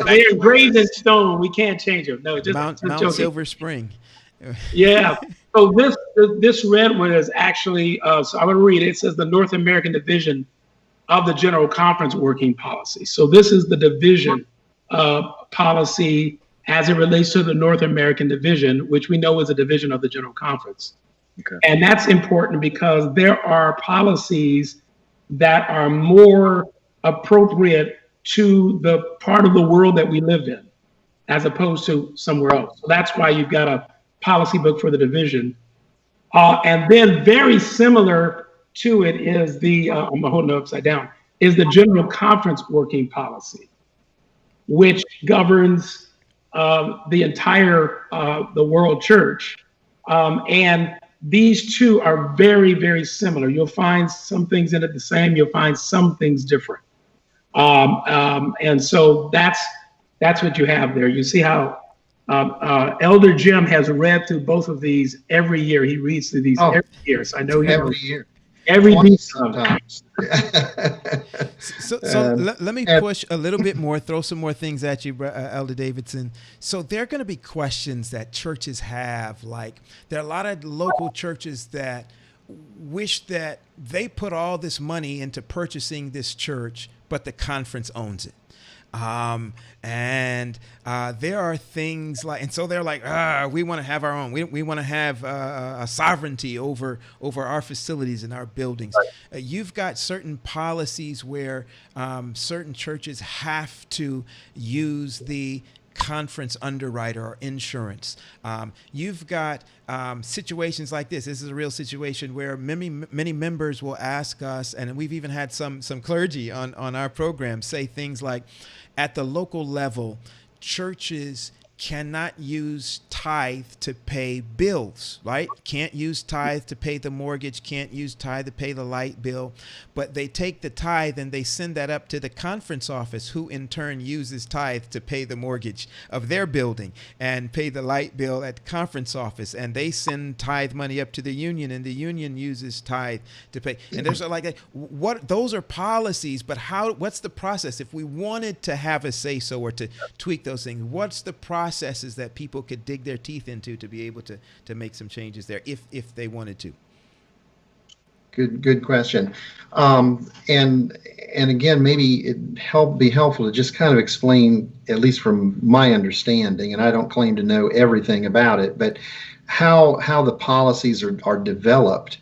They're engraved in stone. We can't change them. No, just Mount Silver Spring. Yeah. So this red one is actually, so I'm going to read it. It says the North American Division of the General Conference Working Policy. So this is the division policy as it relates to the North American Division, which we know is a division of the General Conference. Okay. And that's important because there are policies that are more appropriate to the part of the world that we live in, as opposed to somewhere else. So that's why you've got a policy book for the division. And then very similar to it is I'm holding it upside down, is the General Conference Working Policy, which governs the entire the world church. And these two are very, very similar. You'll find some things in it the same. You'll find some things different. And so that's what you have there. You see how Elder Jim has read through both of these every year. He reads through these every year. So I know every year. Every week sometimes. So let me push a little bit more, throw some more things at you, Elder Davidson. So there are going to be questions that churches have. Like, there are a lot of local churches that wish that they put all this money into purchasing this church, but the conference owns it. And there are things like, and so they're like, we want to have our own. We want to have a sovereignty over our facilities and our buildings. Right. You've got certain policies where certain churches have to use the conference underwriter or insurance. You've got situations like this. This is a real situation where many members will ask us, and we've even had some clergy on our program say things like, at the local level, churches cannot use tithe to pay bills, right? Can't use tithe to pay the mortgage, can't use tithe to pay the light bill, but they take the tithe and they send that up to the conference office, who in turn uses tithe to pay the mortgage of their building and pay the light bill at the conference office, and they send tithe money up to the union, and the union uses tithe to pay. And there's what those are policies, but what's the process if we wanted to have a say so or to tweak those things? What's the processes that people could dig their teeth into to be able to make some changes there if they wanted to? Good question. And again, maybe it'd be helpful to just kind of explain, at least from my understanding, and I don't claim to know everything about it, but how the policies are developed.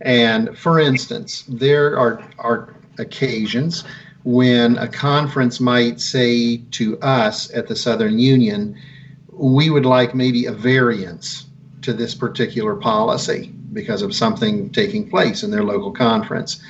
And for instance, there are occasions when a conference might say to us at the Southern Union, we would like maybe a variance to this particular policy because of something taking place in their local conference.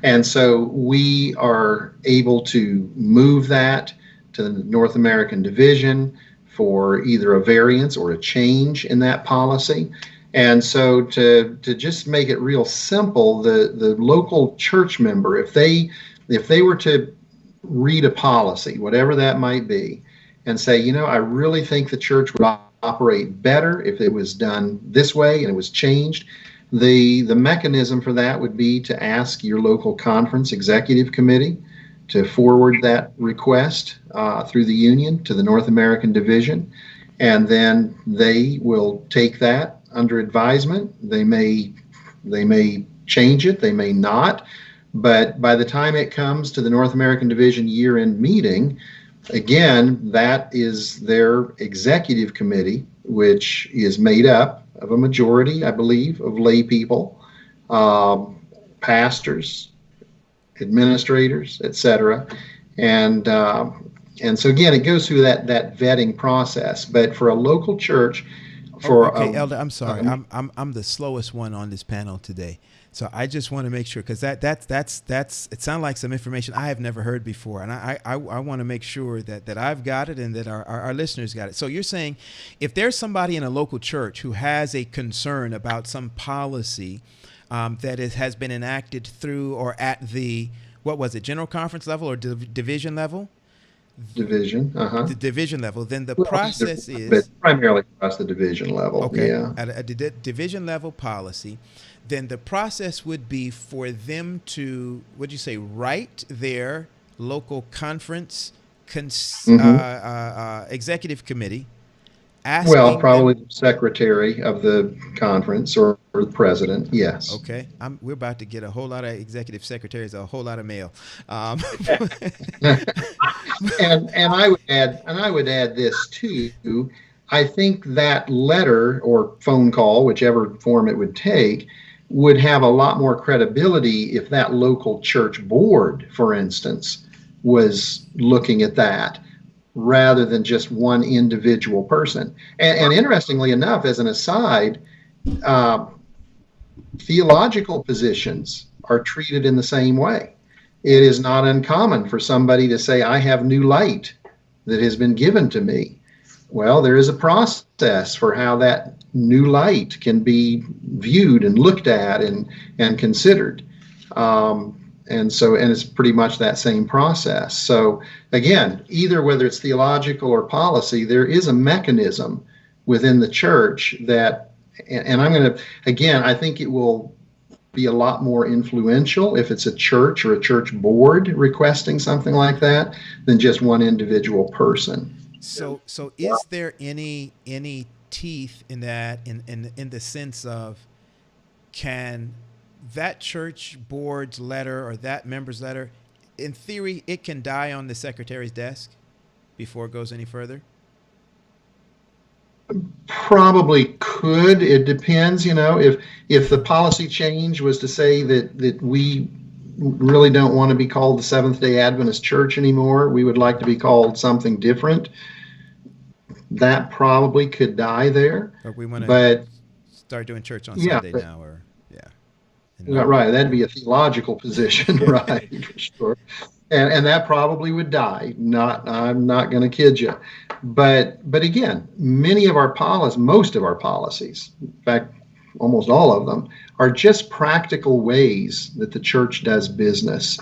And so we are able to move that to the North American Division for either a variance or a change in that policy. And so to just make it real simple, the local church member, if they were to read a policy, whatever that might be, and say, I really think the church would operate better if it was done this way and it was changed, the mechanism for that would be to ask your local conference executive committee to forward that request through the union to the North American Division, and then they will take that under advisement. They may change it, they may not, but by the time it comes to the North American Division year-end meeting, again, that is their executive committee, which is made up of a majority, I believe, of lay people, pastors, administrators, etc. And so again, it goes through that vetting process. But for a local church, Elder, I'm sorry, I'm the slowest one on this panel today. So I just want to make sure, because that's it sounds like some information I have never heard before, and I want to make sure that I've got it and that our listeners got it. So you're saying if there's somebody in a local church who has a concern about some policy that has been enacted through or at the, what was it, general conference level or division level? Division, The division level. Then the process is, but primarily across the division level. Okay, yeah. At a division level policy. Then the process would be for them to, what'd you say, write their local conference executive committee. Probably the secretary of the conference or the president. Yes. Okay. We're about to get a whole lot of executive secretaries, a whole lot of mail. And I would add this too. I think that letter or phone call, whichever form it would take, would have a lot more credibility if that local church board, for instance, was looking at that rather than just one individual person. And interestingly enough, as an aside, theological positions are treated in the same way. It is not uncommon for somebody to say, I have new light that has been given to me. Well, there is a process for how that new light can be viewed and looked at and considered. And it's pretty much that same process. So again, either whether it's theological or policy, there is a mechanism within the church that, and I'm going to, again, I think it will be a lot more influential if it's a church or a church board requesting something like that than just one individual person. So is there any teeth in that, in the sense of, can that church board's letter or that member's letter, in theory, it can die on the secretary's desk before it goes any further? Probably could. It depends, if the policy change was to say that we really don't want to be called the Seventh-day Adventist Church anymore, we would like to be called something different, that probably could die there. Or we want to start doing church on Sunday now, or right, that'd be a theological position, right, for sure. And that probably would die. I'm not going to kid you. But again, most of our policies, in fact, almost all of them, are just practical ways that the church does business.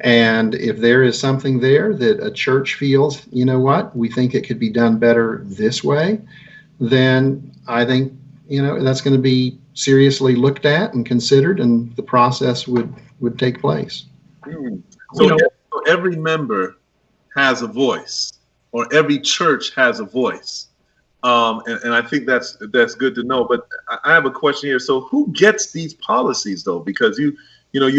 And if there is something there that a church feels, you know what, we think it could be done better this way, then I think, that's going to be seriously looked at and considered, and the process would take place. So every member has a voice, or every church has a voice. And I think that's good to know. But I have a question here. So who gets these policies, though? Because you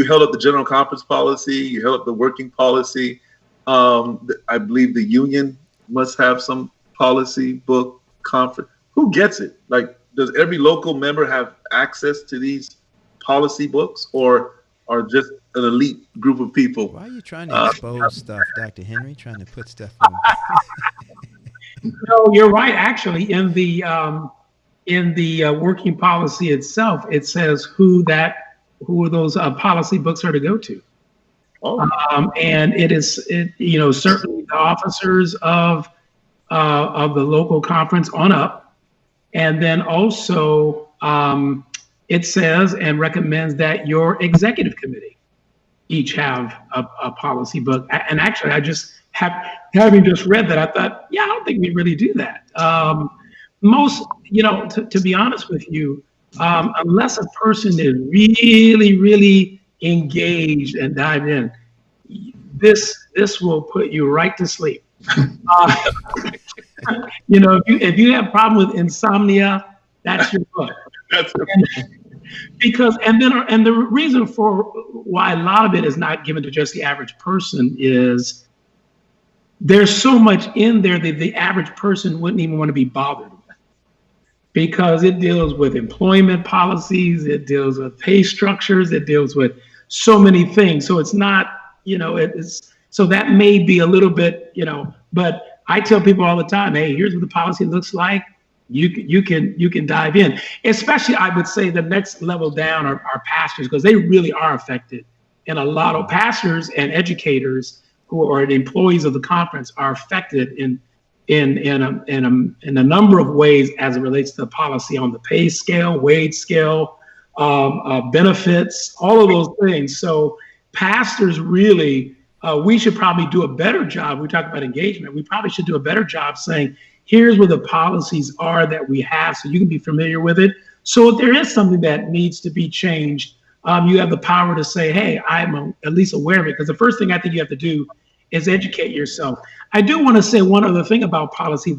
held up the general conference policy, you held up the working policy. I believe the union must have some policy book conference. Who gets it? Like, does every local member have access to these policy books, or just an elite group of people? Why are you trying to expose stuff, Dr. Henry? Trying to put stuff on? No, you're right. Actually, in the working policy itself, it says who those policy books are to go to. Oh. And it is certainly the officers of the local conference on up, and then also it says and recommends that your executive committee each have a policy book. And actually, I just having just read that, I thought, I don't think we really do that. Most, to be honest with you, unless a person is really, really engaged and dive in, this will put you right to sleep. If you have a problem with insomnia, that's your book. And the reason for why a lot of it is not given to just the average person is there's so much in there that the average person wouldn't even want to be bothered with, because it deals with employment policies, it deals with pay structures, it deals with so many things. So it's not, so that may be a little bit, but I tell people all the time, hey, here's what the policy looks like. You can dive in. Especially, I would say the next level down are pastors, because they really are affected. And a lot of pastors and educators who are the employees of the conference are affected in a number of ways as it relates to the policy on the pay scale, wage scale, benefits, all of those things. So pastors really, we should probably do a better job. We talk about engagement. We probably should do a better job saying, here's where the policies are that we have, so you can be familiar with it. So if there is something that needs to be changed, you have the power to say, hey, I'm at least aware of it. Because the first thing I think you have to do is educate yourself. I do want to say one other thing about policy.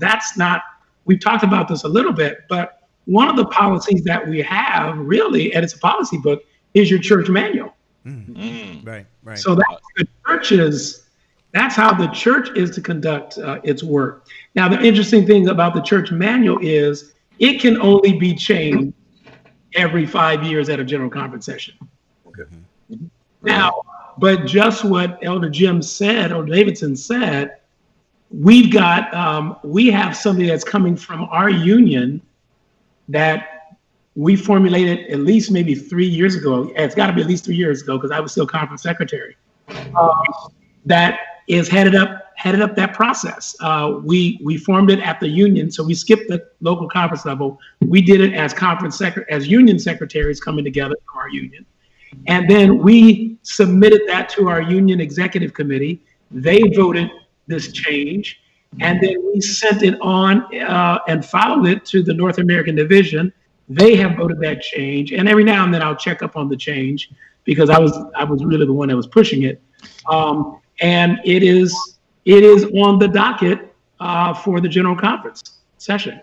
We've talked about this a little bit, but one of the policies that we have really, and it's a policy book, is your church manual. Mm-hmm. Right. So that's how the church is to conduct its work. Now, the interesting thing about the church manual is it can only be changed every 5 years at a general conference session. Okay. Mm-hmm. Now, but just what Elder Jim said, or Davidson said, we have something that's coming from our union that we formulated at least maybe 3 years ago. It's got to be at least 3 years ago, because I was still conference secretary. That is headed up that process. We formed it at the union, so we skipped the local conference level. We did it as union secretaries coming together from our union, and then we submitted that to our union executive committee. They voted this change, and then we sent it on and followed it to the North American division. They have voted that change, and every now and then I'll check up on the change, because I was really the one that was pushing it. And it is on the docket for the general conference session.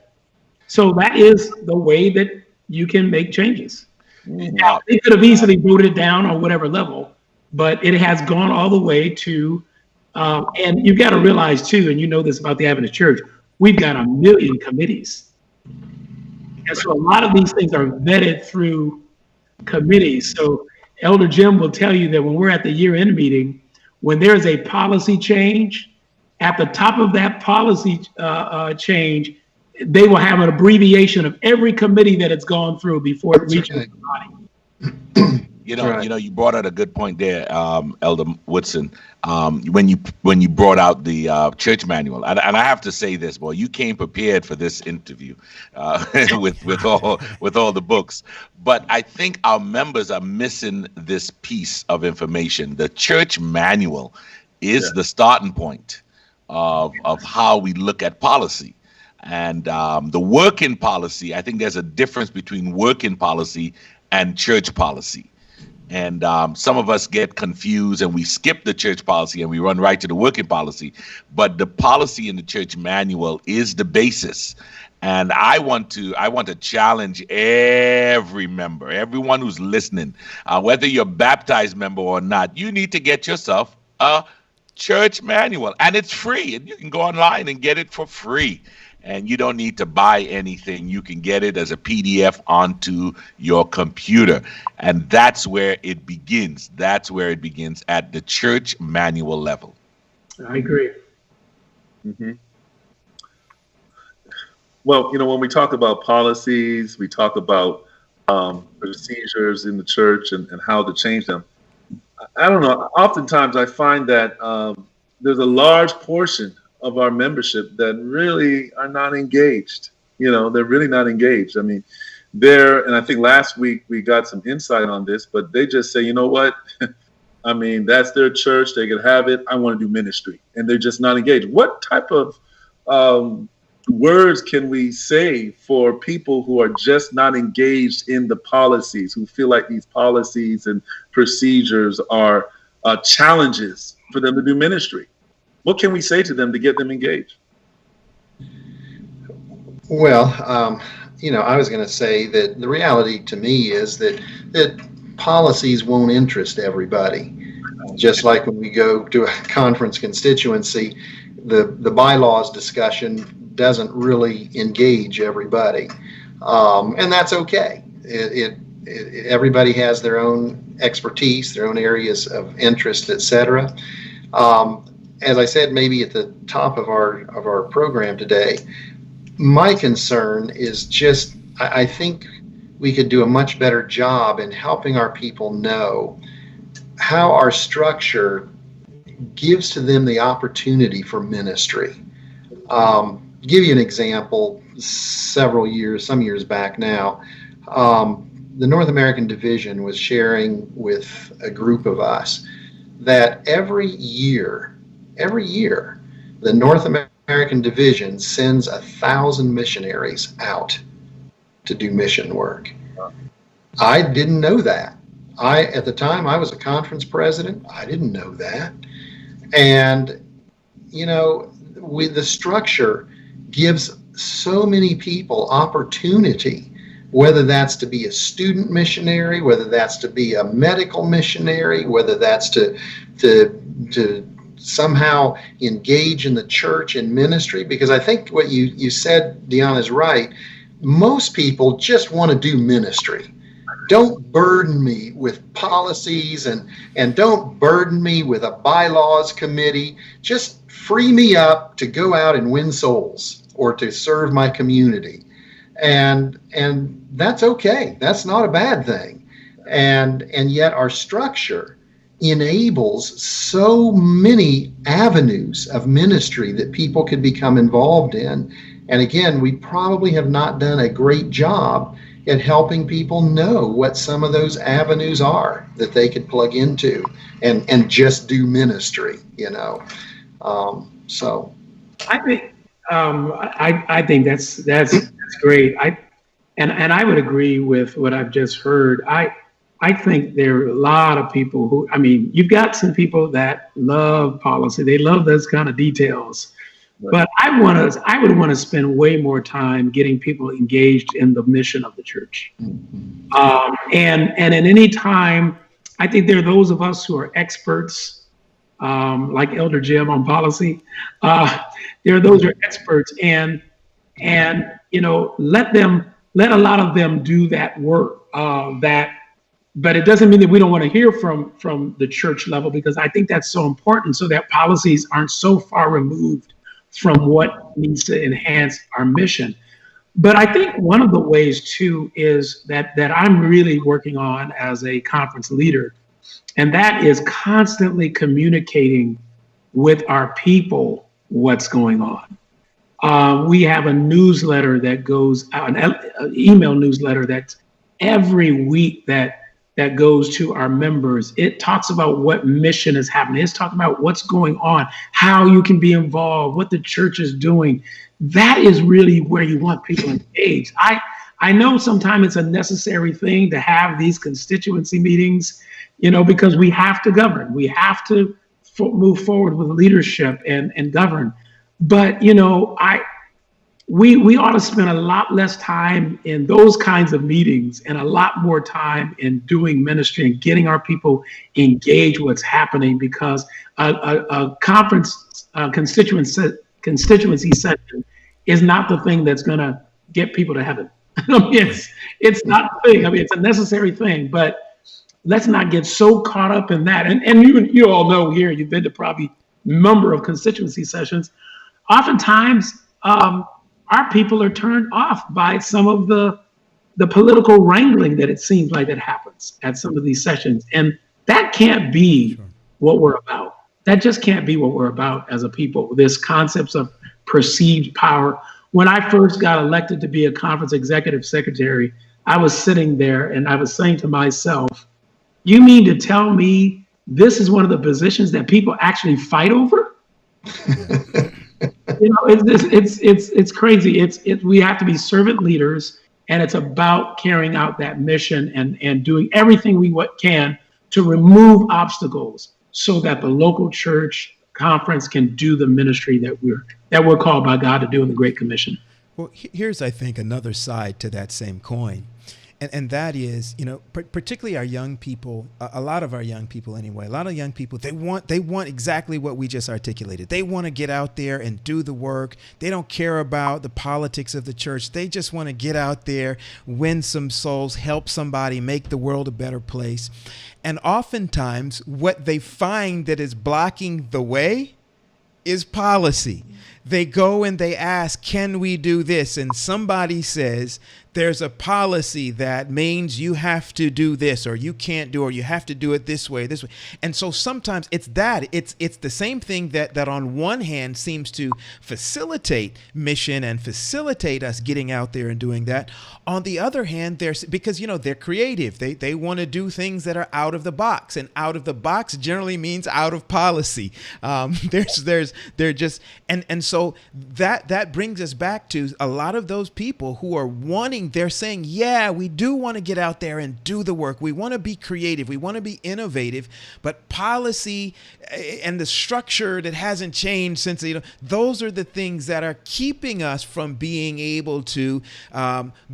So that is the way that you can make changes. Now, they could have easily voted it down on whatever level, but it has gone all the way to, and you've got to realize too, and you know this about the Adventist Church, we've got 1 million committees. And so a lot of these things are vetted through committees. So Elder Jim will tell you that when we're at the year-end meeting, when there's a policy change, at the top of that policy change, they will have an abbreviation of every committee that it's gone through before it reaches the body. You brought out a good point there, Elder Woodson. When you brought out the church manual, and I have to say this, boy, you came prepared for this interview with all the books. But I think our members are missing this piece of information. The church manual is the starting point of how we look at policy. And the working policy, I think there's a difference between working policy and church policy. And some of us get confused and we skip the church policy and we run right to the working policy. But the policy in the church manual is the basis. And I want to challenge every member, everyone who's listening, whether you're a baptized member or not, you need to get yourself a church manual. And it's free. And you can go online and get it for free. And you don't need to buy anything. You can get it as a PDF onto your computer. And that's where it begins. That's where it begins, at the church manual level. I agree. Mm-hmm. Well, when we talk about policies, we talk about procedures in the church and how to change them. I don't know. Oftentimes I find that there's a large portion of our membership that really are not engaged. They're really not engaged. I mean, and I think last week we got some insight on this, but they just say, you know what? I mean, that's their church. They can have it. I want to do ministry. And they're just not engaged. What type of words can we say for people who are just not engaged in the policies, who feel like these policies and procedures are challenges for them to do ministry? What can we say to them to get them engaged? Well, I was going to say that the reality to me is that policies won't interest everybody. Just like when we go to a conference constituency, the bylaws discussion doesn't really engage everybody, and that's okay. Everybody has their own expertise, their own areas of interest, etc. As I said, maybe at the top of our program today, my concern is just, I think we could do a much better job in helping our people know how our structure gives to them the opportunity for ministry. Give you an example. Some years back now, the North American Division was sharing with a group of us that every year, the North American Division sends 1,000 missionaries out to do mission work. I didn't know that. At the time, I was a conference president. I didn't know that. And, the structure gives so many people opportunity, whether that's to be a student missionary, whether that's to be a medical missionary, whether that's to somehow engage in the church and ministry. Because I think what you said, Deanna, is right. Most people just want to do ministry. Don't burden me with policies and don't burden me with a bylaws committee. Just free me up to go out and win souls or to serve my community. And that's okay. That's not a bad thing. And yet our structure enables so many avenues of ministry that people could become involved in. And again, we probably have not done a great job at helping people know what some of those avenues are that they could plug into and just do ministry, So I think I think that's great. And I would agree with what I've just heard. I think there are a lot of people who, you've got some people that love policy. They love those kind of details. But I would want to spend way more time getting people engaged in the mission of the church. And at any time, I think there are those of us who are experts, like Elder Jim on policy. There are those who are experts, and let a lot of them do that work. But it doesn't mean that we don't want to hear from the church level, because I think that's so important, so that policies aren't so far removed from what needs to enhance our mission. But I think one of the ways too is that I'm really working on as a conference leader, and that is constantly communicating with our people what's going on. We have a newsletter that goes out, an email newsletter that's every week that goes to our members. It talks about what mission is happening. It's talking about what's going on, how you can be involved, what the church is doing. That is really where you want people engaged. I know sometimes it's a necessary thing to have these constituency meetings, because we have to govern. We have to move forward with leadership and govern. But, we ought to spend a lot less time in those kinds of meetings and a lot more time in doing ministry and getting our people engaged what's happening, because a conference constituency session is not the thing that's going to get people to heaven. It's not the thing. It's a necessary thing, but let's not get so caught up in that. And you all know here, you've been to probably a number of constituency sessions. Oftentimes, our people are turned off by some of the political wrangling that it seems like that happens at some of these sessions. And that can't be what we're about. That just can't be what we're about as a people, this concepts of perceived power. When I first got elected to be a conference executive secretary, I was sitting there and I was saying to myself, you mean to tell me this is one of the positions that people actually fight over? It's crazy. We have to be servant leaders, and it's about carrying out that mission and doing everything we can to remove obstacles so that the local church conference can do the ministry that we're called by God to do in the Great Commission. Well, here's, I think, another side to that same coin. And that is, particularly our young people, a lot of our young people anyway, a lot of young people, they want exactly what we just articulated. They want to get out there and do the work. They don't care about the politics of the church. They just want to get out there, win some souls, help somebody, make the world a better place. And oftentimes what they find that is blocking the way is policy. They go and they ask, can we do this? And somebody says, there's a policy that means you have to do this, or you can't do, or you have to do it this way. And so sometimes it's the same thing that on one hand seems to facilitate mission and facilitate us getting out there and doing that. On the other hand, because they're creative. They want to do things that are out of the box, and out of the box generally means out of policy. They're just, and so that brings us back to a lot of those people who are wanting. They're saying, yeah, we do want to get out there and do the work. We want to be creative. We want to be innovative. But policy and the structure that hasn't changed since, those are the things that are keeping us from being able to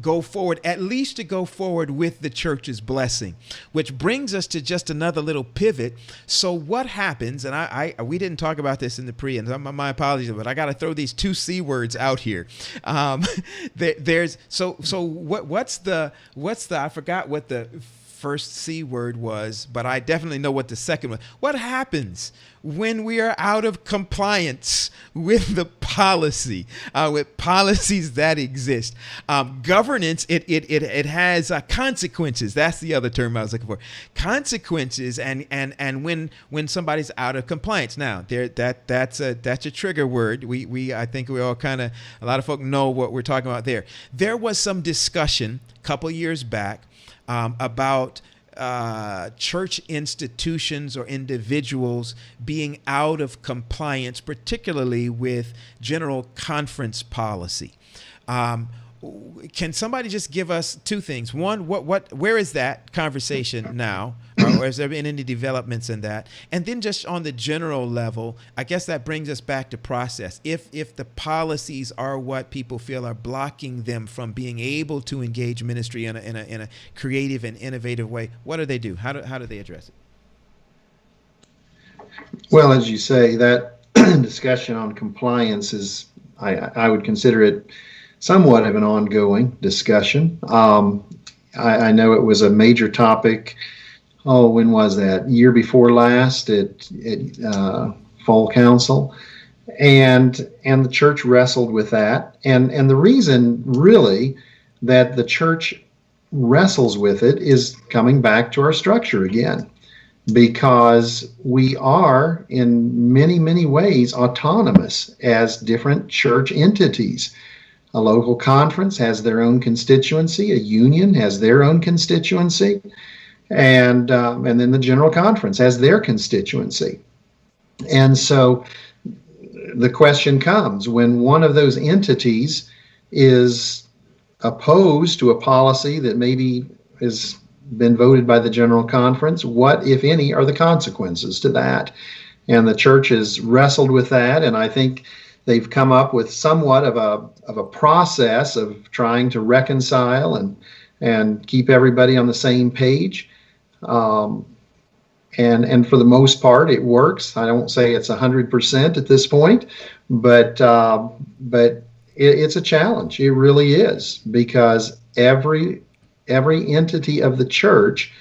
go forward, at least to go forward with the church's blessing. Which brings us to just another little pivot. So what happens, and we didn't talk about this in the pre, and my apologies, but I got to throw these two C words out here. What's the I forgot what the first C word was, but I definitely know what the second one. What happens when we are out of compliance with the policy, with policies that exist? Governance, it has consequences. That's the other term I was looking for. Consequences, and when somebody's out of compliance. Now, that's a trigger word. I think we all a lot of folk know what we're talking about there. There was some discussion a couple years back about church institutions or individuals being out of compliance, particularly with general conference policy. Can somebody just give us two things? One, where is that conversation now? Or has there been any developments in that? And then just on the general level, I guess that brings us back to process. If the policies are what people feel are blocking them from being able to engage ministry in a creative and innovative way, what do they do? How do they address it? Well, as you say, that discussion on compliance is, I would consider it somewhat of an ongoing discussion. I know it was a major topic. Oh, when was that? Year before last at Fall Council. And the church wrestled with that. And the reason really that the church wrestles with it is coming back to our structure again, because we are in many, many ways autonomous as different church entities. A local conference has their own constituency, a union has their own constituency, and then the general conference has their constituency. And so the question comes, when one of those entities is opposed to a policy that maybe has been voted by the general conference, what, if any, are the consequences to that? And the church has wrestled with that, and I think they've come up with somewhat of a process of trying to reconcile and keep everybody on the same page. And for the most part, it works. I won't say it's 100% at this point, but it's a challenge. It really is, because every entity of the church,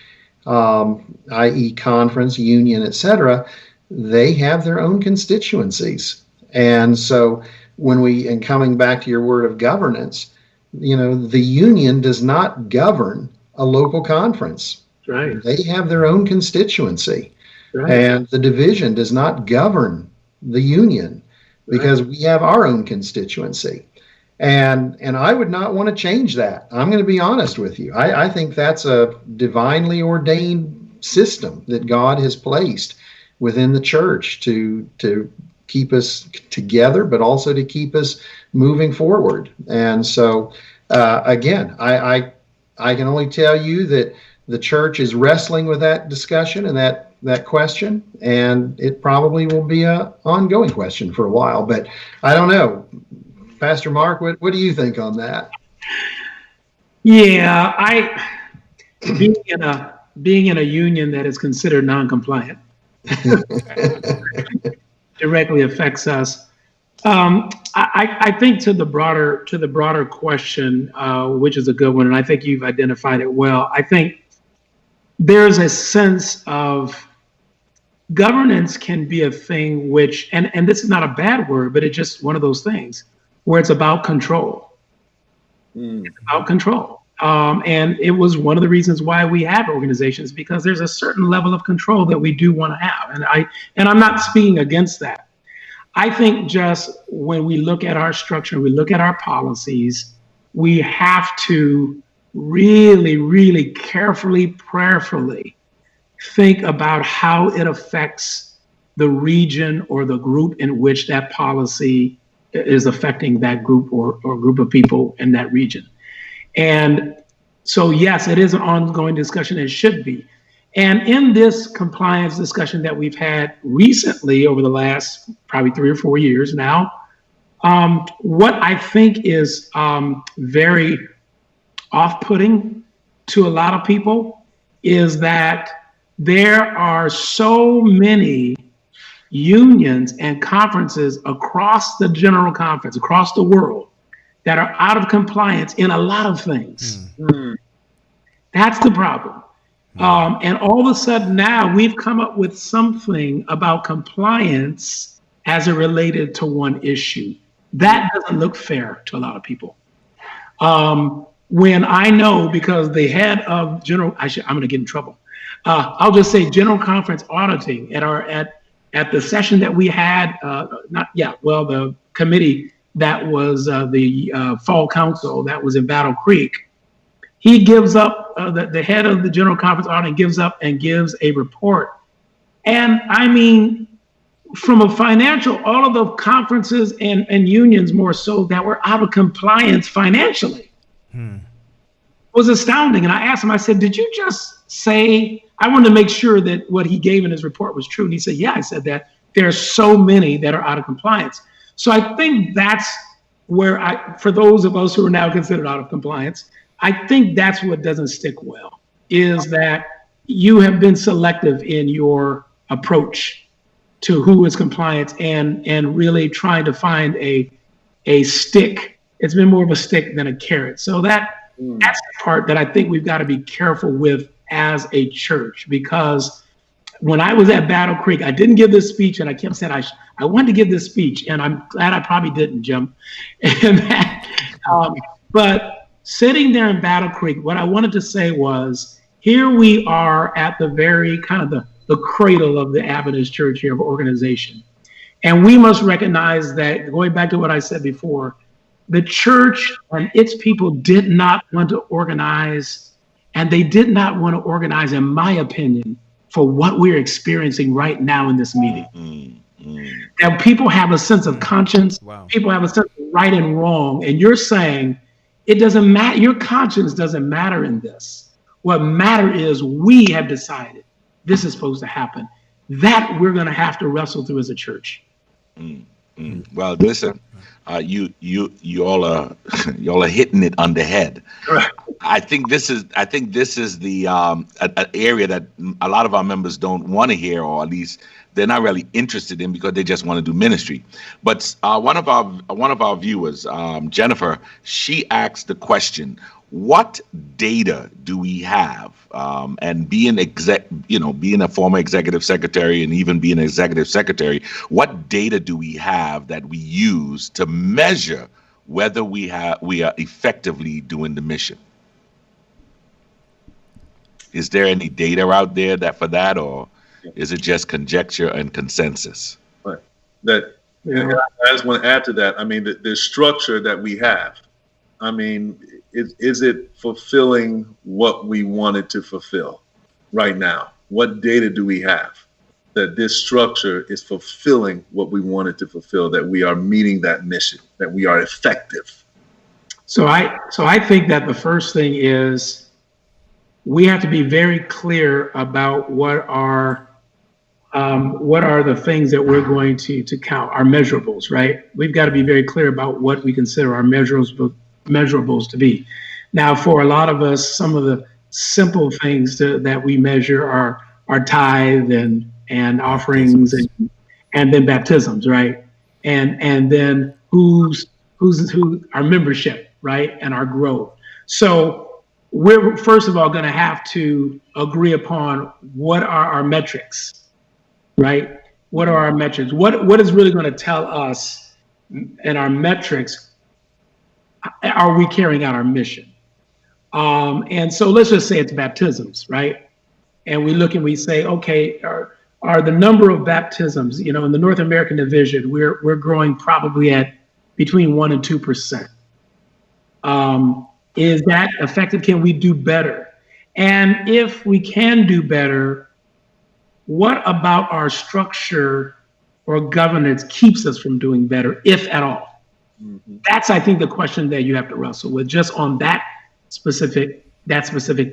i.e. conference, union, etc., they have their own constituencies. And so and coming back to your word of governance, the union does not govern a local conference. Right. They have their own constituency. Right. And the division does not govern the union, because we have our own constituency. And I would not want to change that. I'm going to be honest with you. I think that's a divinely ordained system that God has placed within the church to keep us together, but also to keep us moving forward. And so, again, I can only tell you that the church is wrestling with that discussion and that question, and it probably will be an ongoing question for a while. But I don't know. Pastor Marc, what do you think on that? Yeah, being in a union that is considered non-compliant directly affects us. I think to the broader question, which is a good one, and I think you've identified it well. I think there's a sense of governance can be a thing which, and this is not a bad word, but it's just one of those things where it's about control. It's about control. And it was one of the reasons why we have organizations, because there's a certain level of control that we do want to have. And I'm not speaking against that. I think just when we look at our structure, we look at our policies, we have to really, really carefully, prayerfully think about how it affects the region or the group in which that policy is affecting that group or group of people in that region. And so, yes, it is an ongoing discussion. It should be. And in this compliance discussion that we've had recently over the last probably 3 or 4 years now, what I think is very off-putting to a lot of people is that there are so many unions and conferences across the general conference, across the world, that are out of compliance in a lot of things. That's the problem. And all of a sudden now we've come up with something about compliance as it related to one issue. That doesn't look fair to a lot of people. When I know, because the head of I'm going to get in trouble. I'll just say general conference auditing at the session that we had, the committee that was the fall council that was in Battle Creek. He gives up, the head of the general conference audit gives up and gives a report. And I mean, from a financial, all of the conferences and unions more so that were out of compliance financially was astounding. And I asked him, I said, did you just say, I wanted to make sure that what he gave in his report was true. And he said, yeah, I said that. There are so many that are out of compliance. So I think that's where for those of us who are now considered out of compliance, I think that's what doesn't stick well, is that you have been selective in your approach to who is compliant and really trying to find a stick. It's been more of a stick than a carrot. So that's the part that I think we've got to be careful with as a church, because when I was at Battle Creek, I didn't give this speech, and I kept saying I wanted to give this speech, and I'm glad I probably didn't, Jim. But sitting there in Battle Creek, what I wanted to say was, here we are at the very kind of the cradle of the Adventist Church here of organization. And we must recognize that, going back to what I said before, the church and its people did not want to organize, and they did not want to organize, in my opinion, for what we're experiencing right now in this meeting. And people have a sense of conscience. Wow. People have a sense of right and wrong. And you're saying it doesn't matter. Your conscience doesn't matter in this. What matters is we have decided this is supposed to happen. That we're going to have to wrestle through as a church. Well, listen, you all are hitting it on the head. Right. I think this is the an area that a lot of our members don't want to hear, or at least they're not really interested in, because they just want to do ministry. But one of our viewers, Jennifer, she asked the question: what data do we have? And being a former executive secretary, and even being an executive secretary, what data do we have that we use to measure whether we are effectively doing the mission? Is there any data out there for that, or is it just conjecture and consensus? Right. I just want to add to that. I mean, the structure that we have. I mean, is it fulfilling what we wanted to fulfill right now? What data do we have that this structure is fulfilling what we wanted to fulfill, that we are meeting that mission, that we are effective? So I think that the first thing is we have to be very clear about what are the things that we're going to count, our measurables, right? We've got to be very clear about what we consider our measurables to be. Now, for a lot of us, some of the simple things that we measure are tithe and offerings and then baptisms, right? And then who our membership, right? And our growth. So we're first of all going to have to agree upon what are our metrics, right? What are our metrics? What is really going to tell us in our metrics? Are we carrying out our mission? And so let's just say it's baptisms, right? And we look and we say, okay, are the number of baptisms, in the North American division, we're growing probably at between 1% and 2%. Is that effective? Can we do better? And if we can do better, what about our structure or governance keeps us from doing better, if at all? Mm-hmm. That's, I think, the question that you have to wrestle with, just on that specific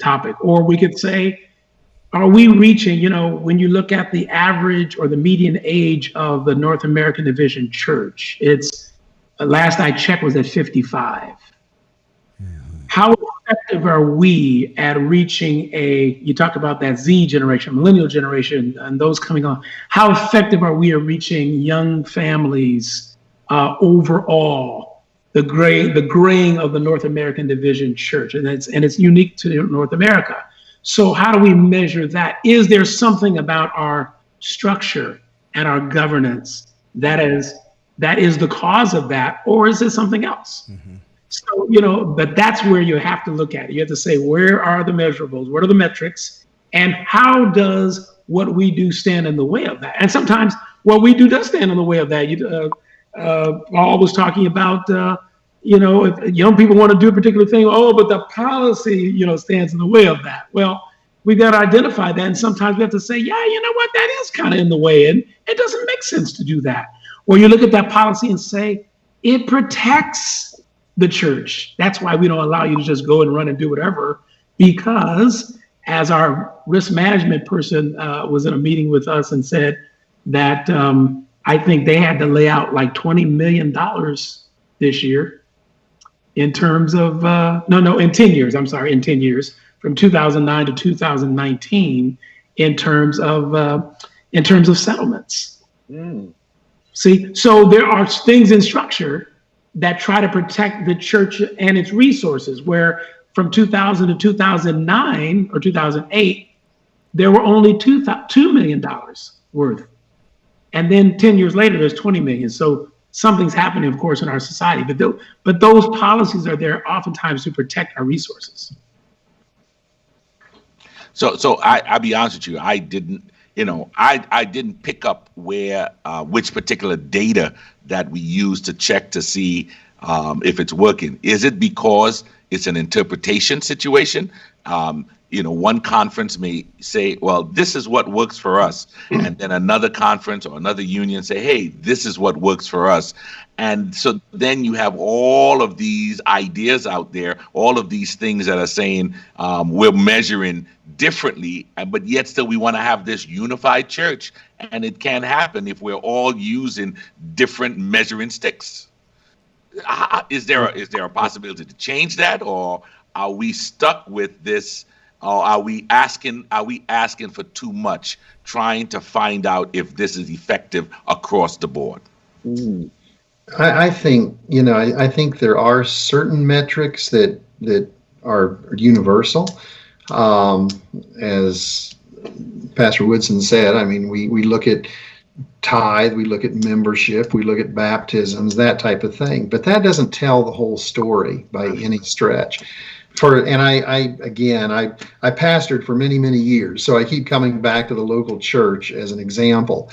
topic. Or we could say, are we reaching, when you look at the average or the median age of the North American Division Church, it's, last I checked, was at 55. How effective are we at reaching you talk about that Z generation, millennial generation, and those coming on. How effective are we at reaching young families overall, the graying of the North American Division Church? And it's unique to North America. So how do we measure that? Is there something about our structure and our governance that is the cause of that, or is it something else? Mm-hmm. So, but that's where you have to look at it. You have to say, where are the measurables? What are the metrics? And how does what we do stand in the way of that? And sometimes what we do does stand in the way of that. Paul was talking about, if young people want to do a particular thing, but the policy, stands in the way of that. Well, we've got to identify that. And sometimes we have to say, yeah, you know what, that is kind of in the way. And it doesn't make sense to do that. Or you look at that policy and say, it protects the church. That's why we don't allow you to just go and run and do whatever, because as our risk management person was in a meeting with us and said that I think they had to lay out like $20 million this year in terms of, in 10 years, in 10 years, from 2009 to 2019, in terms of settlements. Mm. See, so there are things in structure that try to protect the church and its resources, where from 2000 to 2009 or 2008, there were only $2 million worth. And then 10 years later, there's 20 million. So something's happening, of course, in our society. But those policies are there oftentimes to protect our resources. So I'll be honest with you. I didn't pick up which particular data that we use to check to see if it's working. Is it because it's an interpretation situation? One conference may say, well, this is what works for us. And then another conference or another union say, hey, this is what works for us. And so then you have all of these ideas out there, all of these things that are saying we're measuring differently, but yet still we want to have this unified church. And it can't happen if we're all using different measuring sticks. Is there a possibility to change that, or are we stuck with this? Or are we asking for too much, trying to find out if this is effective across the board? I think I think there are certain metrics that are universal. As Pastor Woodson said, I mean, we look at tithe, we look at membership, we look at baptisms, that type of thing. But that doesn't tell the whole story by any stretch. I pastored for many, many years, so I keep coming back to the local church as an example.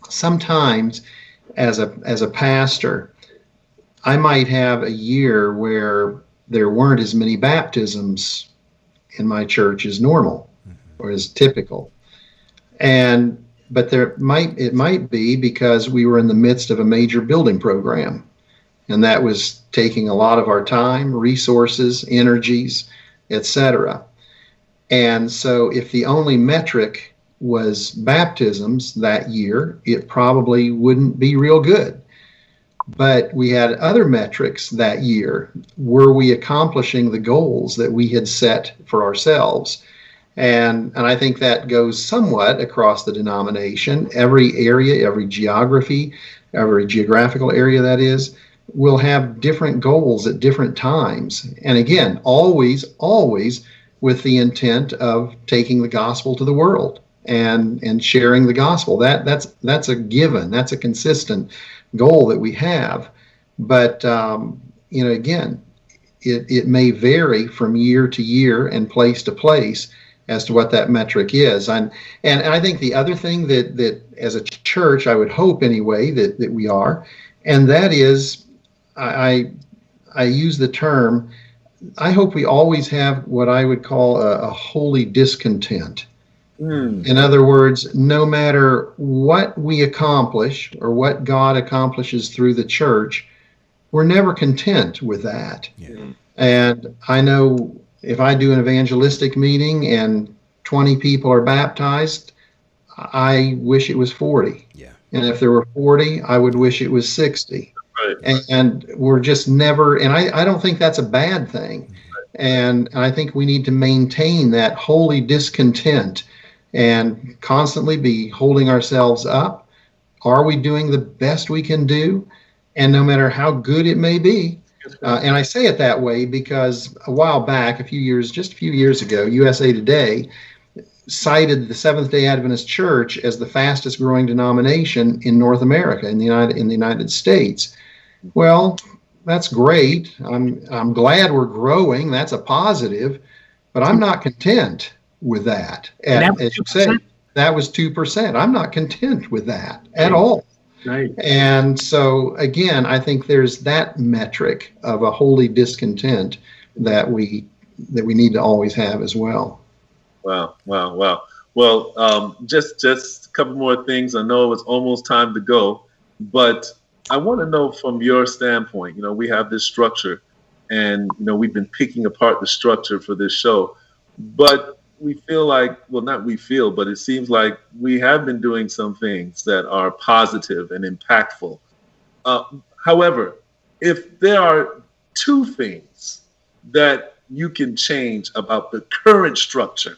Sometimes as a pastor, I might have a year where there weren't as many baptisms in my church as normal or as typical. But it might be because we were in the midst of a major building program, and that was taking a lot of our time, resources, energies, etc. And so if the only metric was baptisms that year, it probably wouldn't be real good. But we had other metrics that year. Were we accomplishing the goals that we had set for ourselves? And I think that goes somewhat across the denomination. Every area, every geographical area that is, will have different goals at different times. And again, always with the intent of taking the gospel to the world and sharing the gospel. That's a given. That's a consistent goal that we have. But again, it may vary from year to year and place to place as to what that metric is. And I think the other thing that as a church, I would hope anyway that we are, and that is, I use the term, I hope we always have what I would call a holy discontent. In other words, no matter what we accomplish or what God accomplishes through the church, we're never content with that. Yeah. And I know if I do an evangelistic meeting and 20 people are baptized, I wish it was 40. Yeah. And if there were 40, I would wish it was 60. Right. And we're just never, and I don't think that's a bad thing. Right. And I think we need to maintain that holy discontent and constantly be holding ourselves up. Are we doing the best we can do? And no matter how good it may be, and I say it that way because a while back, just a few years ago, USA Today cited the Seventh-day Adventist Church as the fastest growing denomination in North America, in the United States. Well, that's great. I'm glad we're growing. That's a positive, but I'm not content with that. As you say, that was 2%. I'm not content with that at all. Right. And so again, I think there's that metric of a holy discontent that we need to always have as well. Wow. Well, just a couple more things. I know it's almost time to go, but I want to know from your standpoint, we have this structure and, we've been picking apart the structure for this show, but we feel like, well, not we feel, but it seems like we have been doing some things that are positive and impactful. However, if there are two things that you can change about the current structure,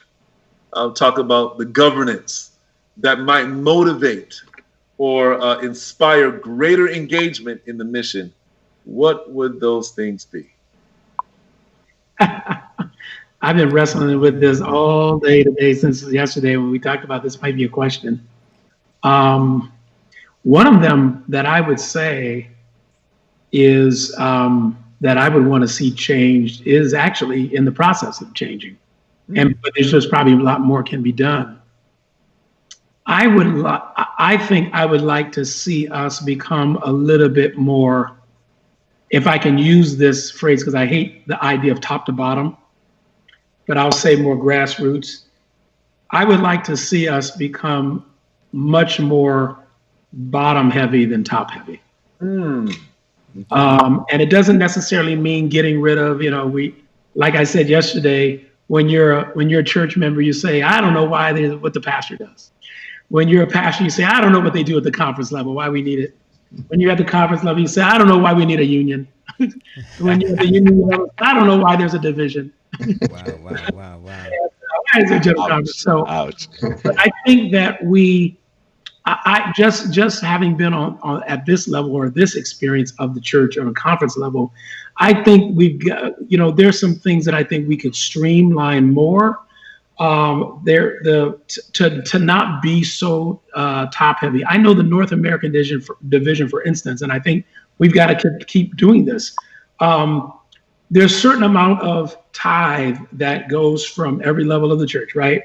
I'll talk about the governance that might motivate or inspire greater engagement in the mission, what would those things be? I've been wrestling with this all day today since yesterday when we talked about this. Might be a question. One of them that I would say is that I would want to see changed is actually in the process of changing, but there's just probably a lot more can be done. I think I would like to see us become a little bit more, if I can use this phrase, because I hate the idea of top to bottom, but I'll say more grassroots. I would like to see us become much more bottom heavy than top heavy. And it doesn't necessarily mean getting rid of, like I said yesterday, when you're a church member, you say, I don't know why what the pastor does. When you're a pastor, you say, I don't know what they do at the conference level, why we need it. When you're at the conference level, you say, I don't know why we need a union. When you're at the union level, I don't know why there's a division. Wow. Why is it general conference? So Ouch. but I think that I just having been on at this level or this experience of the church on a conference level, I think we've got, there's some things that I think we could streamline more. To not be so top heavy. I know the North American division, for instance, and I think we've got to keep doing this. There's a certain amount of tithe that goes from every level of the church, right?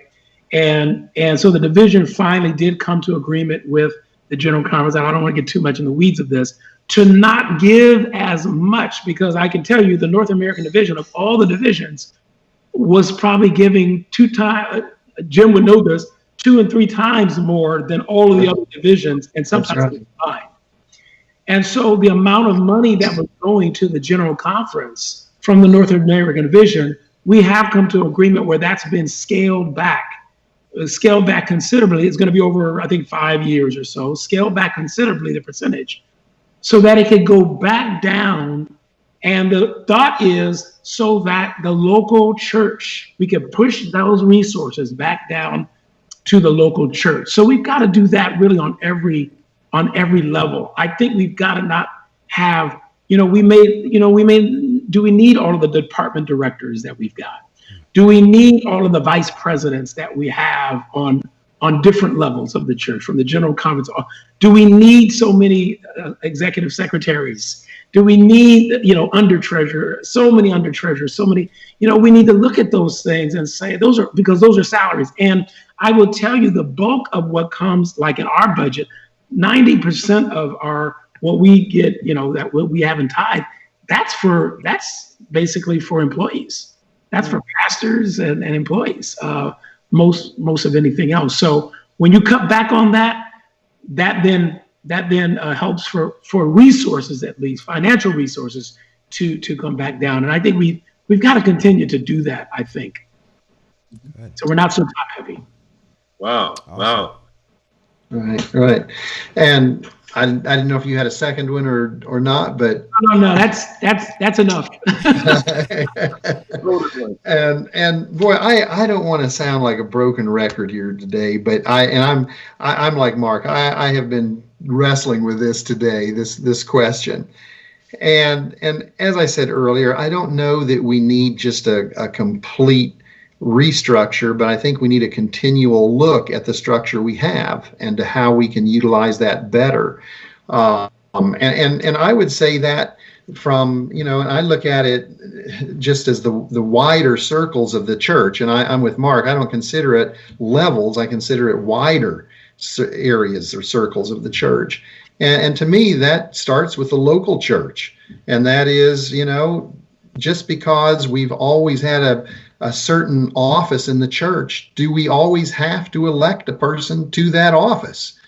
And so the division finally did come to agreement with the General Conference. I don't want to get too much in the weeds of this, to not give as much, because I can tell you the North American division of all the divisions was probably giving 2 times, Jim would know this, 2 and 3 times more than all of the other divisions, and sometimes combined. And so the amount of money that was going to the General Conference from the North American division, we have come to agreement where that's been scaled back considerably. It's going to be over, I think, 5 years or so, scaled back considerably, the percentage, so that it could go back down. And the thought is so that the local church, we can push those resources back down to the local church. So we've got to do that really on every level. I think we've got to not have, do we need all of the department directors that we've got? Do we need all of the vice presidents that we have on different levels of the church, from the General Conference? Do we need so many executive secretaries? Do we need, under treasurer, so many under treasurers, so many, we need to look at those things and say because those are salaries. And I will tell you the bulk of what comes, like in our budget, 90% of what we get, that what we have in tithe, that's basically for employees. That's for pastors and employees, most of anything else. So when you cut back on that then helps for resources, at least financial resources, to come back down. And I think we've got to continue to do that, I think. Good. So we're not so top heavy. Wow. Awesome. Wow. Right. And I didn't know if you had a second one or not, but no, that's enough. and boy, I don't want to sound like a broken record here today, but I'm like Marc. I have been wrestling with this today, this question, and as I said earlier, I don't know that we need just a complete restructure, but I think we need a continual look at the structure we have and to how we can utilize that better. And I would say that from, and I look at it just as the wider circles of the church, and I'm with Marc. I don't consider it levels. I consider it wider areas or circles of the church. And to me, that starts with the local church. And that is, just because we've always had a certain office in the church, do we always have to elect a person to that office?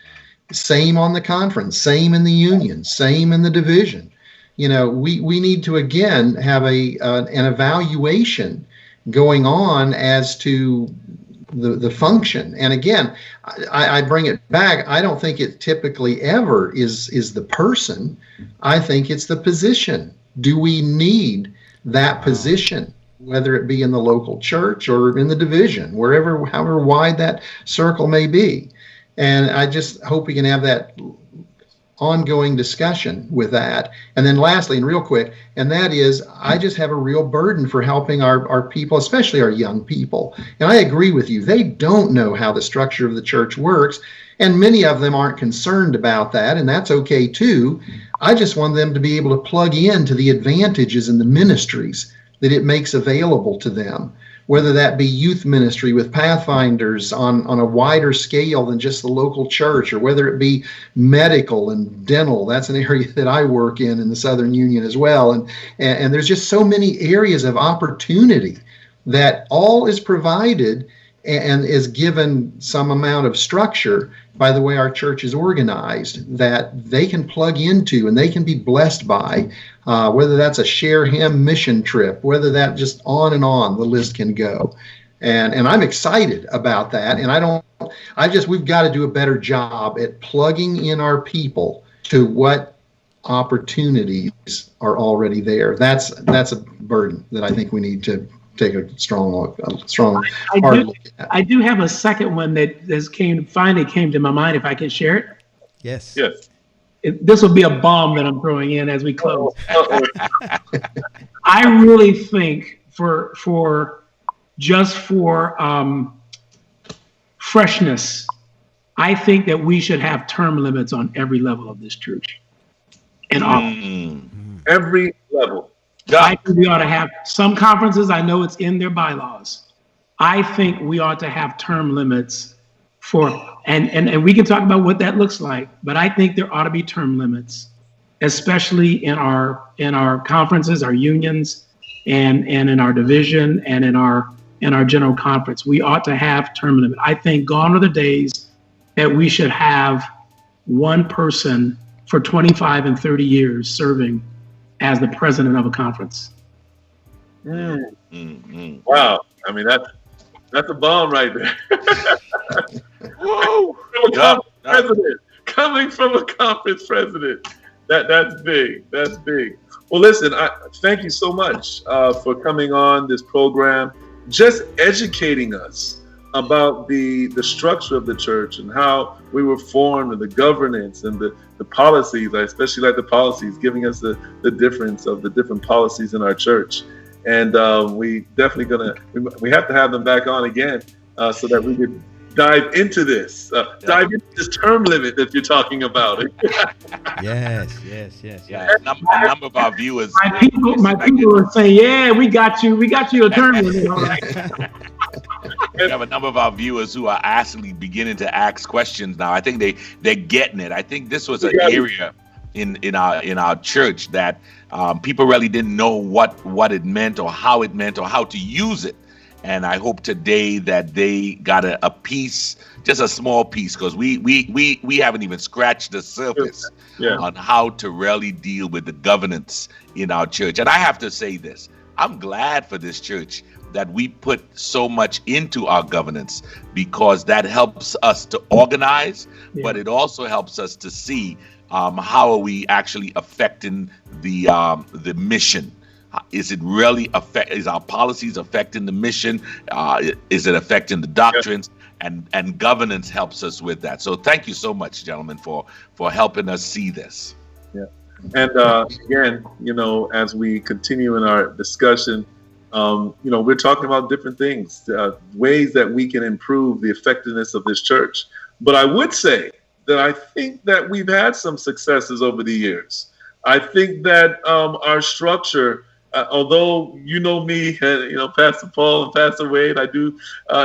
Same on the conference, same in the union, same in the division. We need to, again, have an evaluation going on as to the function. And again, I bring it back. I don't think it typically ever is the person. I think it's the position. Do we need that position, whether it be in the local church or in the division, however wide that circle may be? And I just hope we can have that ongoing discussion with that. And then lastly, and real quick, and that is, I just have a real burden for helping our people, especially our young people. And I agree with you. They don't know how the structure of the church works. And many of them aren't concerned about that, and that's okay too. I just want them to be able to plug into the advantages in the ministries that it makes available to them, whether that be youth ministry with Pathfinders on a wider scale than just the local church, or whether it be medical and dental. That's an area that I work in the Southern Union as well. And there's just so many areas of opportunity that all is provided and is given some amount of structure by the way our church is organized, that they can plug into and they can be blessed by, whether that's a share him mission trip, whether that just on and on the list can go. And I'm excited about that. And we've got to do a better job at plugging in our people to what opportunities are already there. That's a burden that I think we need to take a strong hard look at. I do have a second one that finally came to my mind, if I can share it. Yes. This will be a bomb that I'm throwing in as we close. I really think for freshness, I think that we should have term limits on every level of this church. Every level. I think we ought to have some conferences. I know it's in their bylaws. I think we ought to have term limits and we can talk about what that looks like, but I think there ought to be term limits, especially in our conferences, our unions, and in our division and in our general conference. We ought to have term limit. I think gone are the days that we should have one person for 25 and 30 years serving as the president of a conference. Wow. I mean, that's a bomb right there. Whoa. Coming from a conference president. That's big. That's big. Well, listen, thank you so much for coming on this program, just educating us about the structure of the church and how we were formed and the governance and the policies. I especially like the policies, giving us the difference of the different policies in our church. And we definitely we have to have them back on again so that we could dive into this, dive into this term limit that you're talking about. Yes. Yeah, a number of our viewers. My people are saying, "Yeah, we got you a term limit." All right. We have a number of our viewers who are actually beginning to ask questions now. I think they're getting it. I think this was an area in our church that people really didn't know what it meant or how to use it. And I hope today that they got a piece, just a small piece, because we haven't even scratched the surface on how to really deal with the governance in our church. And I have to say this, I'm glad for this church that we put so much into our governance, because that helps us to organize, but it also helps us to see how are we actually affecting the mission. Is it really is our policies affecting the mission? Is it affecting the doctrines? And governance helps us with that. So thank you so much, gentlemen, for helping us see this. Yeah. And again, as we continue in our discussion, we're talking about different things, ways that we can improve the effectiveness of this church. But I would say that I think that we've had some successes over the years. I think that our structure, although me, Pastor Paul and Pastor Wade, I do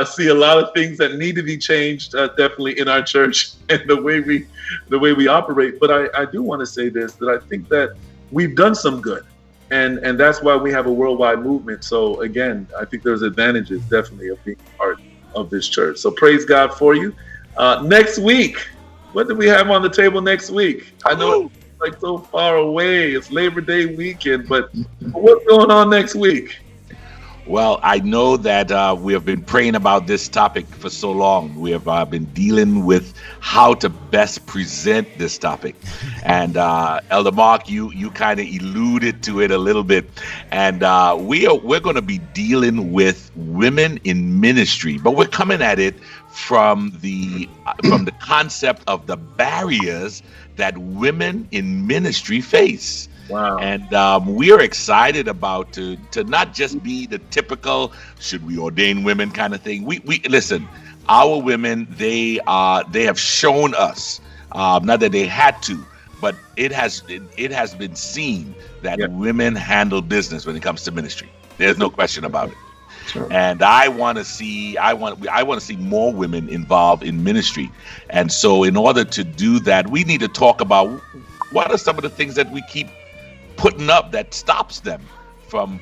see a lot of things that need to be changed, definitely in our church and the way we operate. But I do want to say this, that I think that we've done some good, and that's why we have a worldwide movement. So again, I think there's advantages definitely of being part of this church. So praise God for you. Next week, what do we have on the table next week? I know it's like so far away. It's Labor Day weekend, but what's going on next week? Well, I know that we have been praying about this topic for so long. We have been dealing with how to best present this topic. And Elder Marc, you kind of alluded to it a little bit. And we're going to be dealing with women in ministry, but we're coming at it from the concept of the barriers that women in ministry face. Wow. And we are excited about to not just be the typical should we ordain women kind of thing. We listen, our women, they have shown us, not that they had to, but it has been seen that women handle business when it comes to ministry. There's no question about it. Sure. And I want to see more women involved in ministry. And so in order to do that, we need to talk about what are some of the things that we keep putting up that stops them from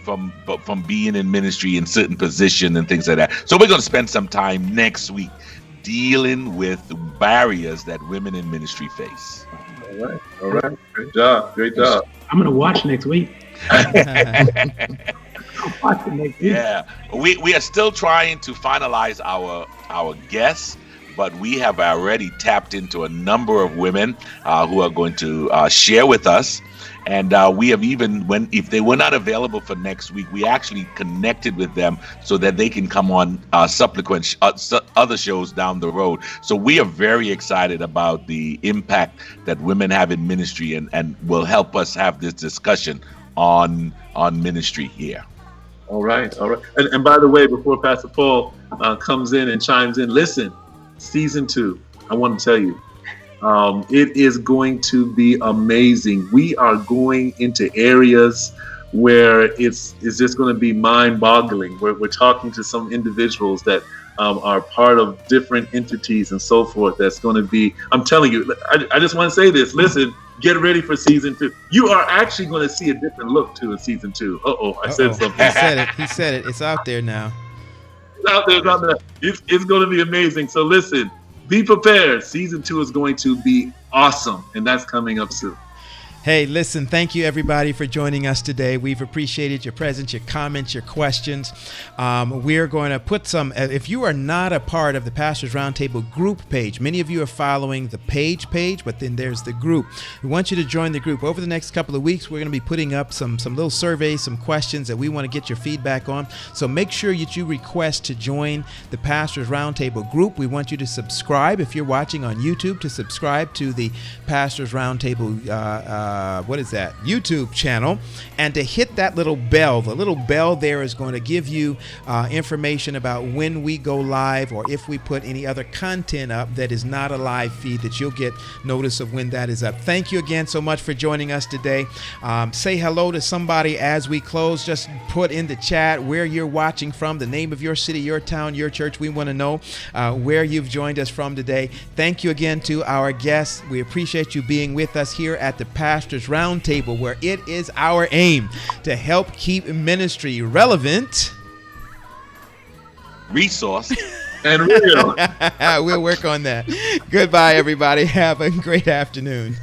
being in ministry in certain position and things like that. So we're going to spend some time next week dealing with barriers that women in ministry face. All right. Great job. I'm going to watch next week. Yeah, we are still trying to finalize our guests, but we have already tapped into a number of women who are going to share with us. And we have even, if they were not available for next week, we actually connected with them so that they can come on subsequent other shows down the road. So we are very excited about the impact that women have in ministry, and will help us have this discussion on ministry here. All right. And by the way, before Pastor Paul comes in and chimes in, listen, season 2, I want to tell you, it is going to be amazing. We are going into areas where it's just going to be mind-boggling. We're talking to some individuals that are part of different entities and so forth. That's going to be, I'm telling you, I just want to say this. Listen, get ready for season 2. You are actually going to see a different look to in season 2. I said something. He said it. It's out there now. It's out there. It's going to be amazing. So listen, be prepared. Season 2 is going to be awesome, and that's coming up soon. Hey, listen, thank you everybody for joining us today. We've appreciated your presence, your comments, your questions. We're going to put some, if you are not a part of the Pastors Roundtable group page, many of you are following the page, but then there's the group. We want you to join the group. Over the next couple of weeks, we're going to be putting up some little surveys, some questions that we want to get your feedback on. So make sure that you request to join the Pastors Roundtable group. We want you to subscribe, if you're watching on YouTube, to subscribe to the Pastors Roundtable YouTube channel, and to hit that little bell. The little bell there is going to give you information about when we go live, or if we put any other content up that is not a live feed, that you'll get notice of when that is up. Thank you again so much for joining us today. Say hello to somebody as we close. Just put in the chat where you're watching from, the name of your city, your town, your church. We want to know where you've joined us from today. Thank you again to our guests. We appreciate you being with us here at the Pastors Roundtable, where it is our aim to help keep ministry relevant, resource, and real. We'll work on that. Goodbye, everybody. Have a great afternoon.